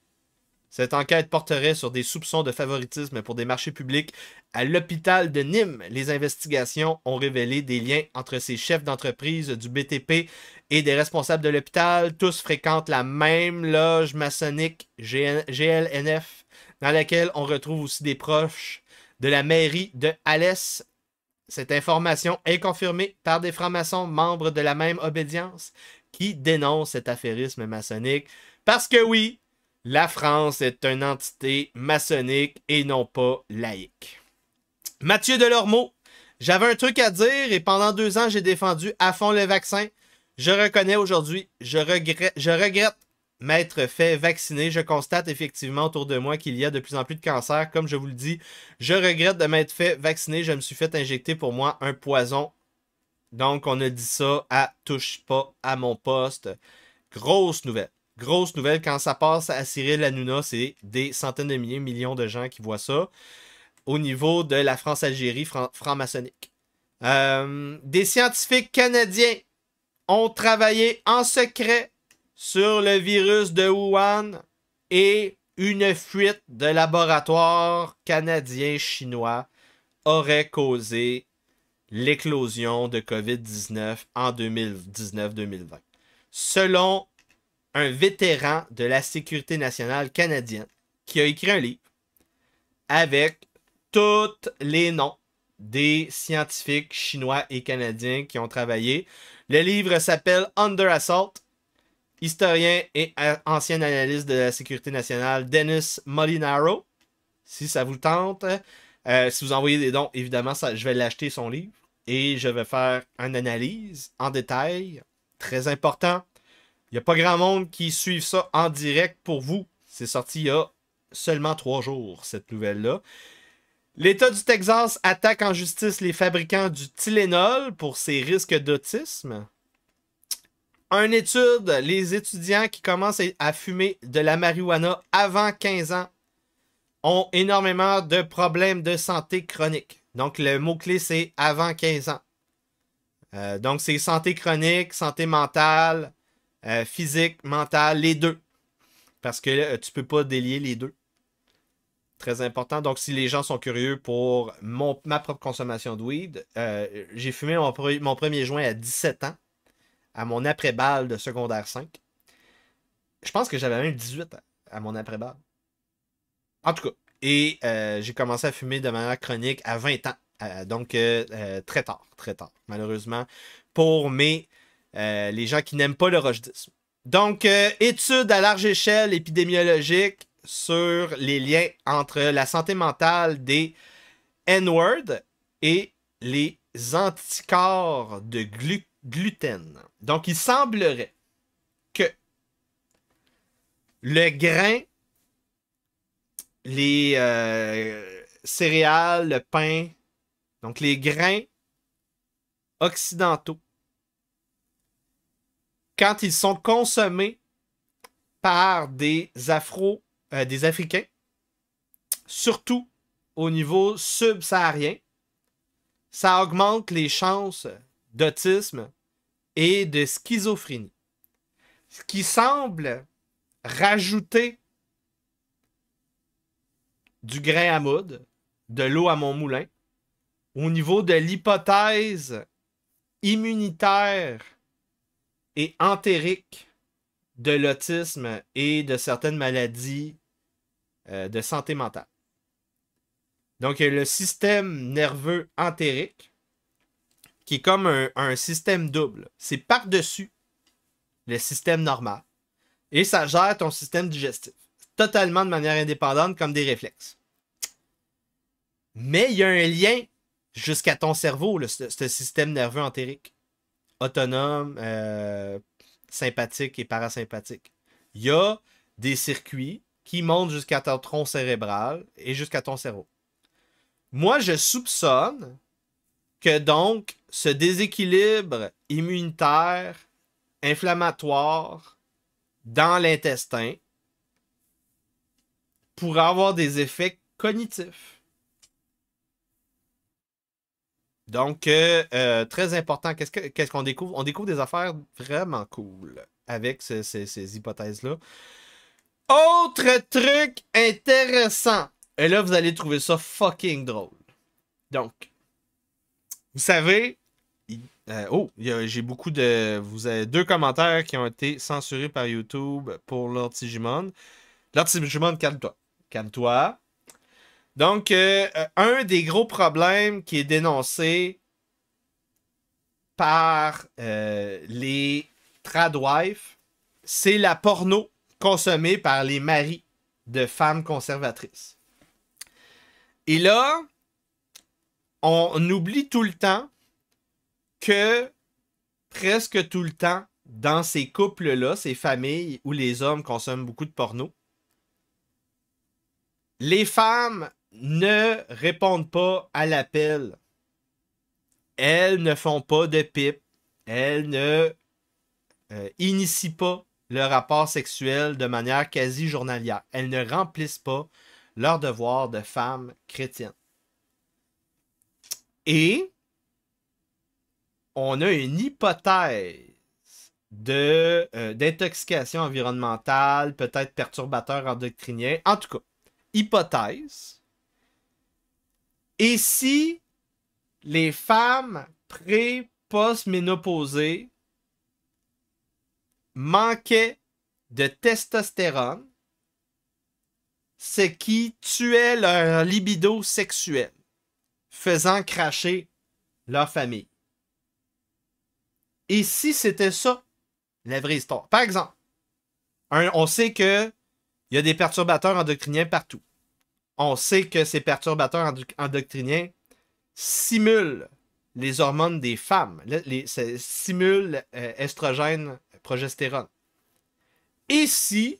B: Cette enquête porterait sur des soupçons de favoritisme pour des marchés publics à l'hôpital de Nîmes. Les investigations ont révélé des liens entre ces chefs d'entreprise du BTP et des responsables de l'hôpital. Tous fréquentent la même loge maçonnique GLNF, dans laquelle on retrouve aussi des proches de la mairie de Alès. Cette information est confirmée par des francs-maçons membres de la même obédience qui dénoncent cet affairisme maçonnique. Parce que oui, la France est une entité maçonnique et non pas laïque. Mathieu Delormeau, j'avais un truc à dire et pendant 2 ans, j'ai défendu à fond le vaccin. Je reconnais aujourd'hui, je regrette m'être fait vacciner. Je constate effectivement autour de moi qu'il y a de plus en plus de cancers. Comme je vous le dis, je regrette de m'être fait vacciner. Je me suis fait injecter pour moi un poison. Donc, on a dit ça à touche pas à mon poste. Grosse nouvelle. Grosse nouvelle, quand ça passe à Cyril Hanouna, c'est des centaines de millions de gens qui voient ça au niveau de la France-Algérie franc-maçonnique. Des scientifiques canadiens ont travaillé en secret sur le virus de Wuhan et une fuite de laboratoire canadien-chinois aurait causé l'éclosion de COVID-19 en 2019-2020. Selon un vétéran de la sécurité nationale canadienne qui a écrit un livre avec tous les noms des scientifiques chinois et canadiens qui ont travaillé. Le livre s'appelle Under Assault. Historien et ancien analyste de la sécurité nationale Dennis Molinaro. Si ça vous tente, si vous envoyez des dons, évidemment, je vais l'acheter son livre et je vais faire une analyse en détail. Très important. Il n'y a pas grand monde qui suive ça en direct pour vous. C'est sorti il y a seulement 3 jours, cette nouvelle-là. L'État du Texas attaque en justice les fabricants du Tylenol pour ses risques d'autisme. Une étude, les étudiants qui commencent à fumer de la marijuana avant 15 ans ont énormément de problèmes de santé chronique. Donc, le mot-clé, c'est avant 15 ans. Donc, c'est santé chronique, santé mentale, physique, mentale, les deux. Parce que tu peux pas délier les deux. Très important. Donc, si les gens sont curieux pour ma propre consommation de weed, j'ai fumé mon premier joint à 17 ans, à mon après-balle de secondaire 5. Je pense que j'avais même 18 à mon après-balle. En tout cas. Et j'ai commencé à fumer de manière chronique à 20 ans. Donc, très tard, malheureusement, pour les gens qui n'aiment pas le rojdisme. Donc, étude à large échelle épidémiologique sur les liens entre la santé mentale des N-word et les anticorps de gluten. Donc, il semblerait que le grain, les céréales, le pain, donc les grains occidentaux, quand ils sont consommés par des Africains, surtout au niveau subsaharien, ça augmente les chances d'autisme et de schizophrénie. Ce qui semble rajouter du grain à moudre, de l'eau à mon moulin, au niveau de l'hypothèse immunitaire et entérique de l'autisme et de certaines maladies de santé mentale. Donc, il y a le système nerveux entérique qui est comme un système double. C'est par-dessus le système normal et ça gère ton système digestif totalement de manière indépendante comme des réflexes. Mais il y a un lien jusqu'à ton cerveau, ce système nerveux entérique, autonome, sympathique et parasympathique. Il y a des circuits qui montent jusqu'à ton tronc cérébral et jusqu'à ton cerveau. Moi, je soupçonne que donc ce déséquilibre immunitaire, inflammatoire dans l'intestin pourrait avoir des effets cognitifs. Donc, très important. Qu'est-ce qu'on découvre? On découvre des affaires vraiment cool avec ces hypothèses-là. Autre truc intéressant. Et là, vous allez trouver ça fucking drôle. Donc, vous savez... j'ai beaucoup de... Vous avez 2 commentaires qui ont été censurés par YouTube pour Lord Sigimon. Lord Sigimon, calme-toi. Calme-toi. Donc, un des gros problèmes qui est dénoncé par les tradwives, c'est la porno consommée par les maris de femmes conservatrices. Et là, on oublie tout le temps que presque tout le temps, dans ces couples-là, ces familles où les hommes consomment beaucoup de porno, les femmes ne répondent pas à l'appel. Elles ne font pas de pipe. Elles ne initient pas le rapport sexuel de manière quasi journalière. Elles ne remplissent pas leur devoir de femmes chrétiennes. Et on a une hypothèse d'intoxication environnementale, peut-être perturbateur endocrinien. En tout cas, hypothèse. Et si les femmes pré-post-ménopausées manquaient de testostérone, ce qui tuait leur libido sexuel, faisant cracher leur famille. Et si c'était ça, la vraie histoire? Par exemple, on sait qu'il y a des perturbateurs endocriniens partout. On sait que ces perturbateurs endocriniens simulent les hormones des femmes, simulent estrogène, progestérone. Et si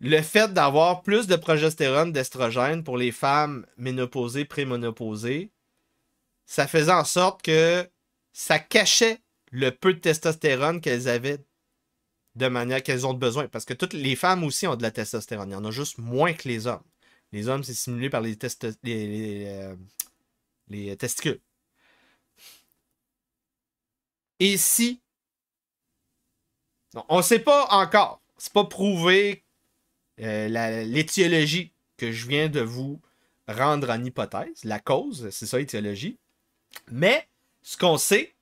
B: le fait d'avoir plus de progestérone, d'estrogène pour les femmes ménopausées, préménopausées, ça faisait en sorte que ça cachait le peu de testostérone qu'elles avaient de manière qu'elles ont besoin. Parce que toutes les femmes aussi ont de la testostérone. Il y en a juste moins que les hommes. Les hommes, c'est stimulé par les testicules. Et si... Non, on ne sait pas encore. C'est pas prouvé l'étiologie que je viens de vous rendre en hypothèse. La cause, c'est ça, l'étiologie. Mais ce qu'on sait,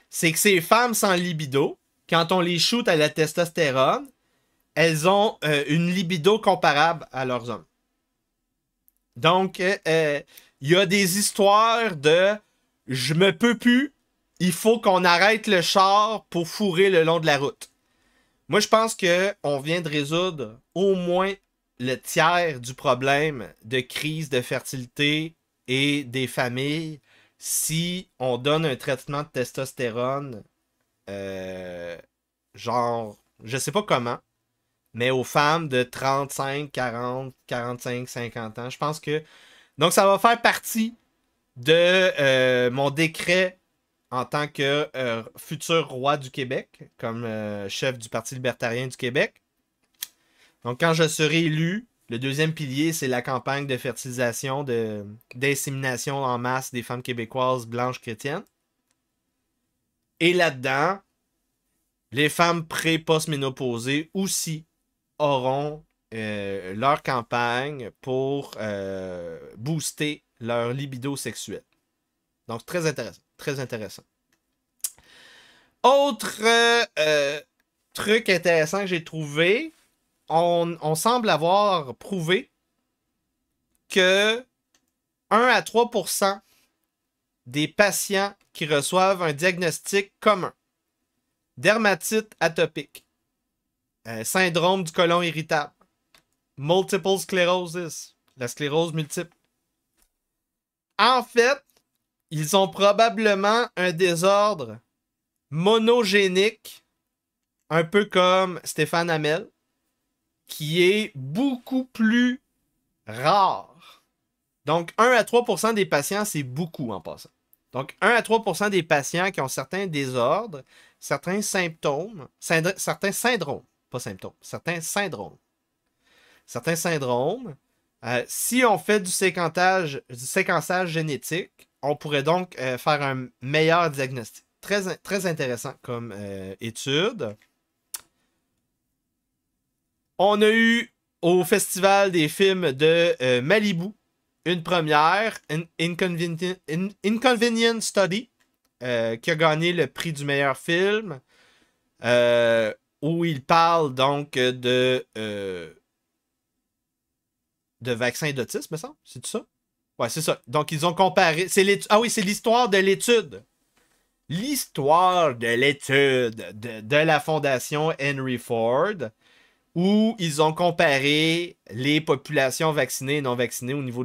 B: c'est que ces femmes sans libido, quand on les shoot à la testostérone, elles ont une libido comparable à leurs hommes. Donc, il y a des histoires de « je me peux plus, il faut qu'on arrête le char pour fourrer le long de la route ». Moi, je pense qu'on vient de résoudre au moins le tiers du problème de crise de fertilité et des familles si on donne un traitement de testostérone, genre, je sais pas comment, mais aux femmes de 35, 40, 45, 50 ans. Je pense que... Donc, ça va faire partie de mon décret en tant que futur roi du Québec, comme chef du Parti libertarien du Québec. Donc, quand je serai élu, le deuxième pilier, c'est la campagne de fertilisation, d'insémination en masse des femmes québécoises blanches chrétiennes. Et là-dedans, les femmes pré-post-ménopausées aussi auront leur campagne pour booster leur libido sexuelle. Donc, très intéressant. Très intéressant. Autre truc intéressant que j'ai trouvé, on semble avoir prouvé que 1 à 3% des patients qui reçoivent un diagnostic commun, dermatite atopique, syndrome du côlon irritable, multiple sclerosis, la sclérose multiple, en fait, ils ont probablement un désordre monogénique, un peu comme Stéphane Hamel, qui est beaucoup plus rare. Donc, 1 à 3% des patients, c'est beaucoup en passant. Donc, 1 à 3% des patients qui ont certains désordres, certains symptômes, certains syndromes, pas symptômes, certains syndromes. Certains syndromes, si on fait du séquençage génétique, on pourrait donc faire un meilleur diagnostic. Très, très intéressant comme étude. On a eu au Festival des films de Malibu une première, Inconvenient Study, qui a gagné le prix du meilleur film, où il parle donc de vaccins d'autisme, me semble. C'est ça? Ouais, c'est ça. Donc, ils ont comparé... Ah oui, c'est l'histoire de l'étude. L'histoire de l'étude de la Fondation Henry Ford, où ils ont comparé les populations vaccinées et non vaccinées au niveau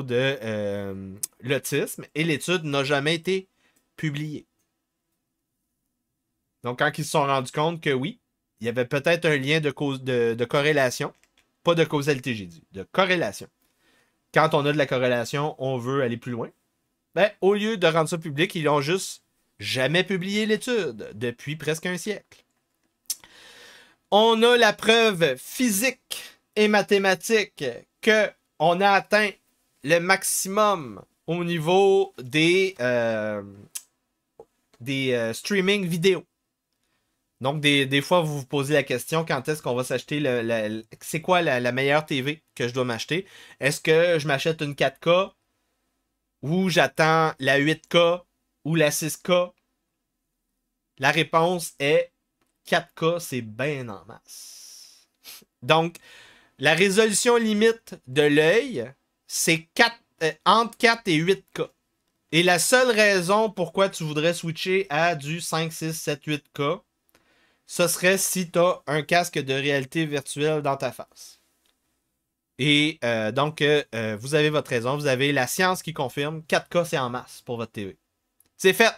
B: de l'autisme, et l'étude n'a jamais été publiée. Donc, quand ils se sont rendus compte que oui, il y avait peut-être un lien de corrélation, pas de causalité, j'ai dit, de corrélation. Quand on a de la corrélation, on veut aller plus loin. Ben, au lieu de rendre ça public, ils n'ont juste jamais publié l'étude depuis presque un siècle. On a la preuve physique et mathématique qu'on a atteint le maximum au niveau des streaming vidéo. Donc, des fois, vous vous posez la question, quand est-ce qu'on va s'acheter c'est quoi la meilleure TV que je dois m'acheter? Est-ce que je m'achète une 4K ou j'attends la 8K ou la 6K? La réponse est 4K, c'est bien en masse. Donc, la résolution limite de l'œil, c'est entre 4 et 8K. Et la seule raison pourquoi tu voudrais switcher à du 5, 6, 7, 8K, ce serait si tu as un casque de réalité virtuelle dans ta face. Et donc, vous avez votre raison. Vous avez la science qui confirme 4K, c'est en masse pour votre TV. C'est fait.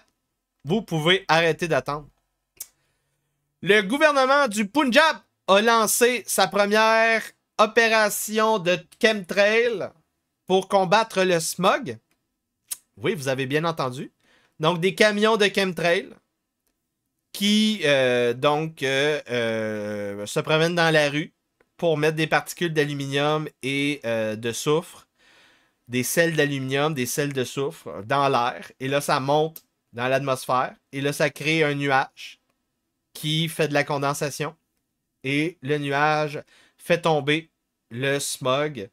B: Vous pouvez arrêter d'attendre. Le gouvernement du Punjab a lancé sa première opération de chemtrail pour combattre le smog. Oui, vous avez bien entendu. Donc, des camions de chemtrail qui, se promènent dans la rue pour mettre des particules d'aluminium et de soufre, des sels d'aluminium, des sels de soufre dans l'air. Et là, ça monte dans l'atmosphère. Et là, ça crée un nuage qui fait de la condensation. Et le nuage fait tomber le smog.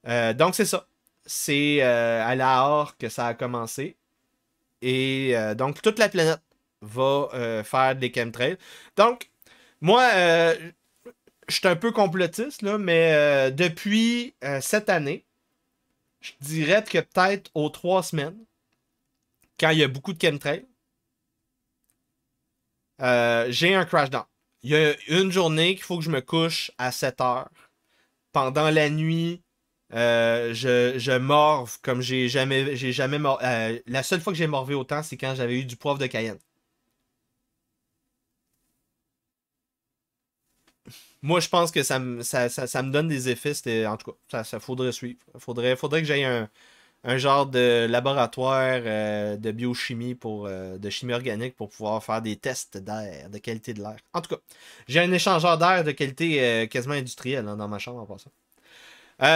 B: Donc, c'est ça. C'est à Lahore que ça a commencé. Et donc, toute la planète va faire des chemtrails. Donc, moi, je suis un peu complotiste, là, mais depuis cette année, je dirais que peut-être aux 3 semaines, quand il y a beaucoup de chemtrails, j'ai un crash down. Il y a une journée qu'il faut que je me couche à 7 heures. Pendant la nuit, je morve comme j'ai jamais morvé. La seule fois que j'ai morvé autant, c'est quand j'avais eu du poivre de Cayenne. Moi, je pense que ça me donne des effets. En tout cas, ça faudrait suivre. Faudrait que j'aille un genre de laboratoire de biochimie de chimie organique pour pouvoir faire des tests d'air, de qualité de l'air. En tout cas, j'ai un échangeur d'air de qualité quasiment industrielle dans ma chambre en passant.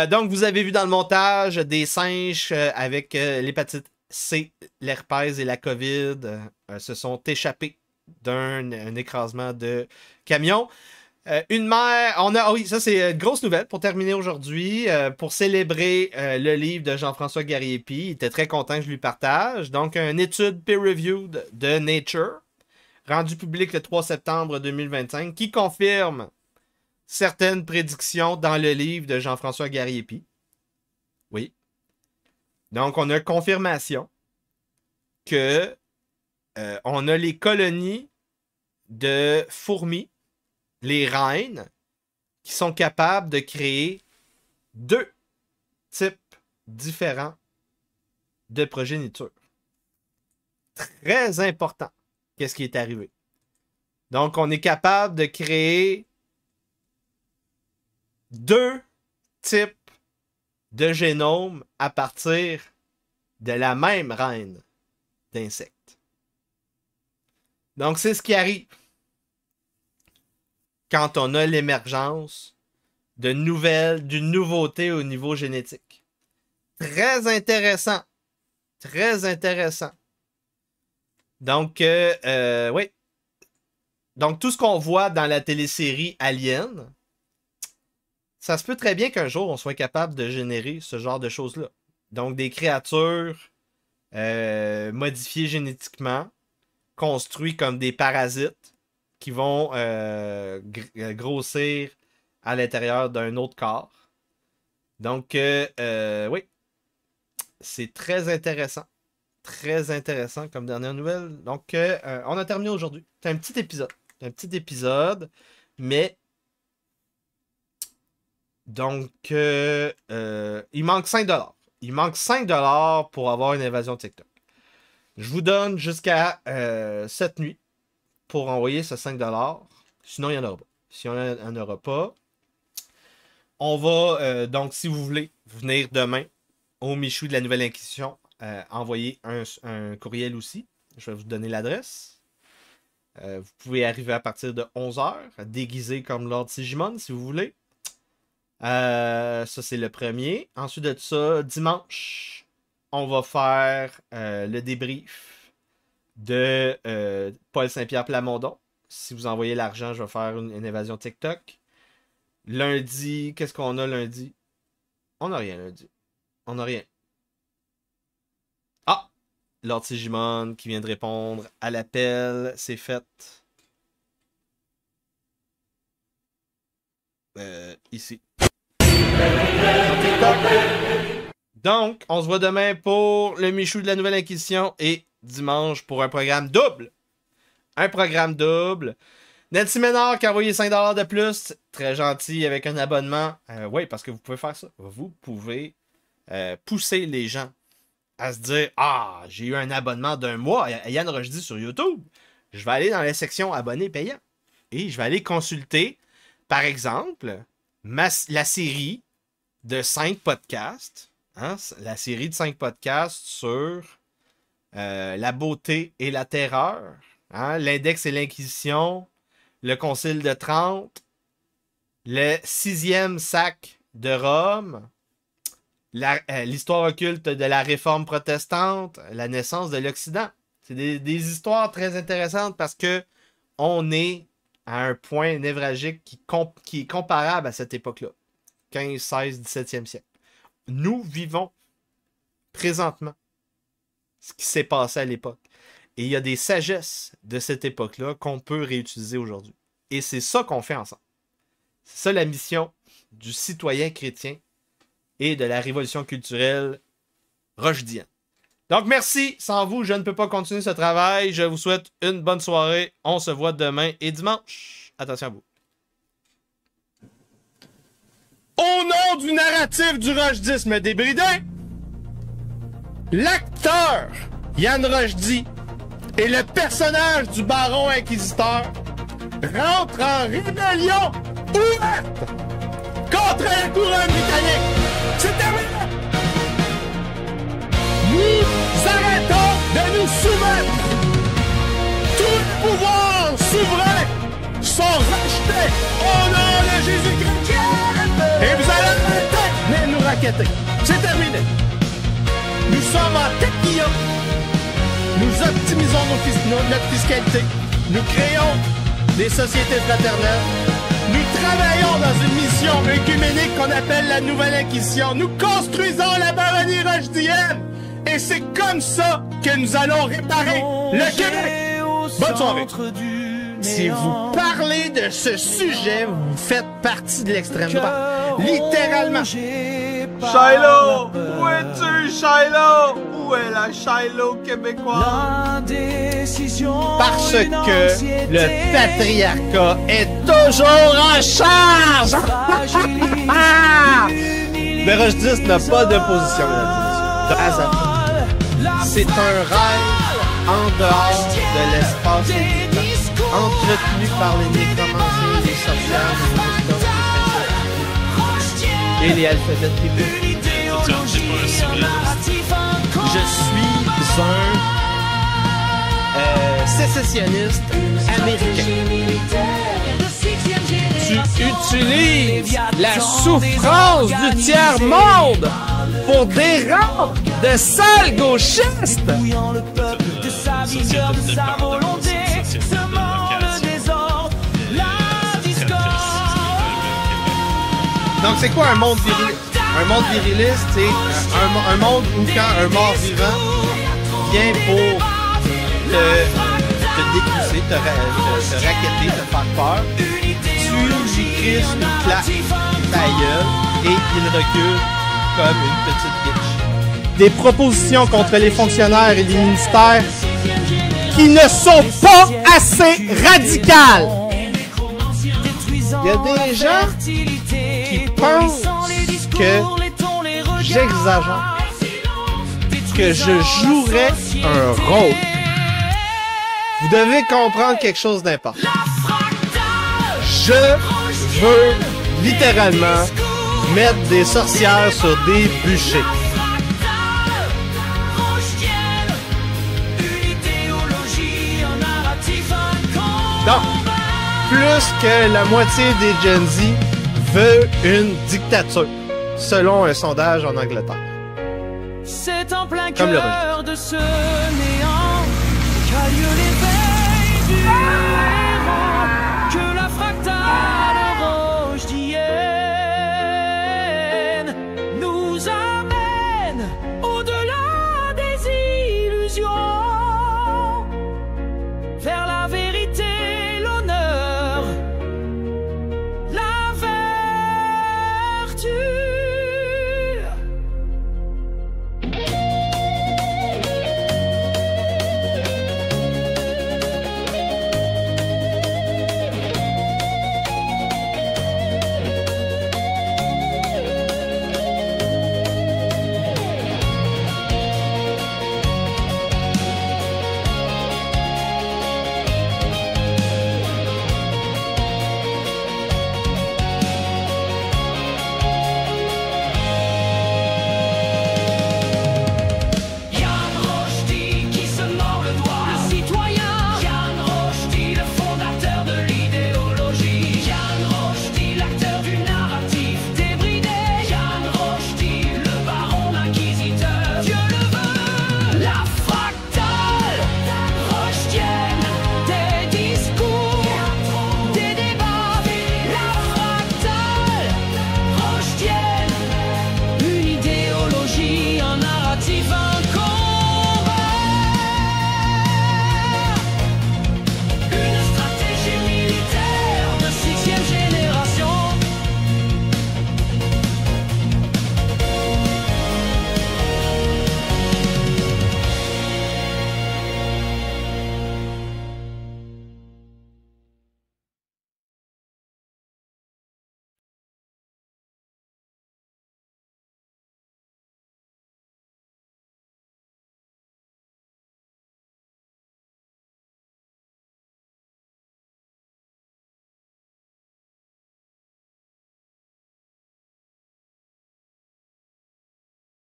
B: Donc, vous avez vu dans le montage des singes avec l'hépatite C, l'herpès et la COVID se sont échappés d'un écrasement de camion. Une mère, oui, ça c'est une grosse nouvelle pour terminer aujourd'hui, pour célébrer le livre de Jean-François Gariepi. Il était très content que je lui partage. Donc, une étude peer-reviewed de Nature, rendue publique le 3 septembre 2025, qui confirme certaines prédictions dans le livre de Jean-François Gariepi. Oui. Donc, on a confirmation que on a les colonies de fourmis, les reines, qui sont capables de créer 2 types différents de progéniture. Très important, qu'est-ce qui est arrivé. Donc, on est capable de créer 2 types de génomes à partir de la même reine d'insectes. Donc, c'est ce qui arrive quand on a l'émergence d'une nouveauté au niveau génétique. Très intéressant. Très intéressant. Donc, oui. Donc, tout ce qu'on voit dans la télésérie Alien, ça se peut très bien qu'un jour, on soit capable de générer ce genre de choses-là. Donc, des créatures modifiées génétiquement, construites comme des parasites, qui vont grossir à l'intérieur d'un autre corps. Donc, oui, c'est très intéressant. Très intéressant comme dernière nouvelle. Donc, on a terminé aujourd'hui. C'est un petit épisode. C'est un petit épisode, mais... Donc, il manque 5$. Il manque 5$ pour avoir une invasion TikTok. Je vous donne jusqu'à cette nuit pour envoyer ce 5$. Sinon, il n'y en aura pas. Si on n'en aura pas, on va, donc, si vous voulez, venir demain au Michou de la Nouvelle Inquisition, envoyer un courriel aussi. Je vais vous donner l'adresse. Vous pouvez arriver à partir de 11h, déguisé comme Lord Sigimon, si vous voulez. Ça, c'est le premier. Ensuite de ça, dimanche, on va faire le débrief de Paul Saint-Pierre Plamondon. Si vous envoyez l'argent, je vais faire une évasion TikTok. Lundi, qu'est-ce qu'on a lundi? On n'a rien lundi. On n'a rien. Ah! Lord Sigimon qui vient de répondre à l'appel. C'est fait. Ici. Donc, on se voit demain pour le Michou de la Nouvelle Inquisition et dimanche pour un programme double. Un programme double. Nancy Ménard qui a envoyé 5$ de plus. Très gentil avec un abonnement. Oui, parce que vous pouvez faire ça. Vous pouvez pousser les gens à se dire « Ah, j'ai eu un abonnement d'1 mois à Yann Rochdy sur YouTube. Je vais aller dans la section abonnés payants. Et je vais aller consulter par exemple, la série de 5 podcasts, hein, la série de 5 podcasts sur la beauté et la terreur, hein, l'index et l'inquisition, le concile de Trente, le 6e sac de Rome, l'histoire occulte de la réforme protestante, la naissance de l'Occident. C'est des histoires très intéressantes parce que on est à un point névralgique qui est comparable à cette époque-là. 15, 16, 17e siècle. Nous vivons présentement ce qui s'est passé à l'époque. Et il y a des sagesses de cette époque-là qu'on peut réutiliser aujourd'hui. Et c'est ça qu'on fait ensemble. C'est ça la mission du citoyen chrétien et de la révolution culturelle rochedienne. Donc merci, sans vous, je ne peux pas continuer ce travail. Je vous souhaite une bonne soirée. On se voit demain et dimanche. Attention à vous. Au nom du narratif du rochdisme débridé, l'acteur Yann Rochdy et le personnage du baron inquisiteur rentrent en rébellion ouverte contre la couronne britannique. C'est terminé! Nous arrêtons de nous soumettre. Tous les pouvoirs souverains sont rachetés au nom de Jésus-Christ. Et vous allez arrêter de nous raqueter. C'est terminé. Nous sommes en taquilla. Nous optimisons notre fiscalité. Nous créons des sociétés fraternelles. Nous travaillons dans une mission œcuménique qu'on appelle la Nouvelle Inquisition. Nous construisons la baronnie rochedienne. Et c'est comme ça que nous allons réparer le Québec. Bonne soirée. Si vous parlez de ce sujet, vous faites partie de l'extrême droite. Littéralement. Shiloh! Où es-tu, Shiloh? Où est la Shiloh québécoise? Parce que le patriarcat est toujours en charge! Le rochdisme n'a pas de position, mesdames et messieurs. C'est un rêve en dehors de l'espace entretenu par les nécromanciens, les sorcières, les mystères, et les alphabets tribus. Je suis un sécessionniste américain. Tu utilises la souffrance du tiers-monde pour des rangs de sales gauchistes. Donc c'est quoi un monde viriliste? Un monde viriliste, c'est un monde où quand un mort vivant vient pour te décousser, te raqueter, te faire peur, tu lui crisses une claque ta gueule et il recule comme une petite bitch. Des propositions contre les fonctionnaires et les ministères qui ne sont pas assez radicales. Il y a des gens qui pensent que j'exagère, que je jouerais un rôle. Vous devez comprendre quelque chose d'important. Je veux littéralement mettre des sorcières sur des bûchers. Donc, plus que la moitié des Gen Z veut une dictature, selon un sondage en Angleterre.
X: C'est en plein
B: Comme le
X: cœur de ce néant.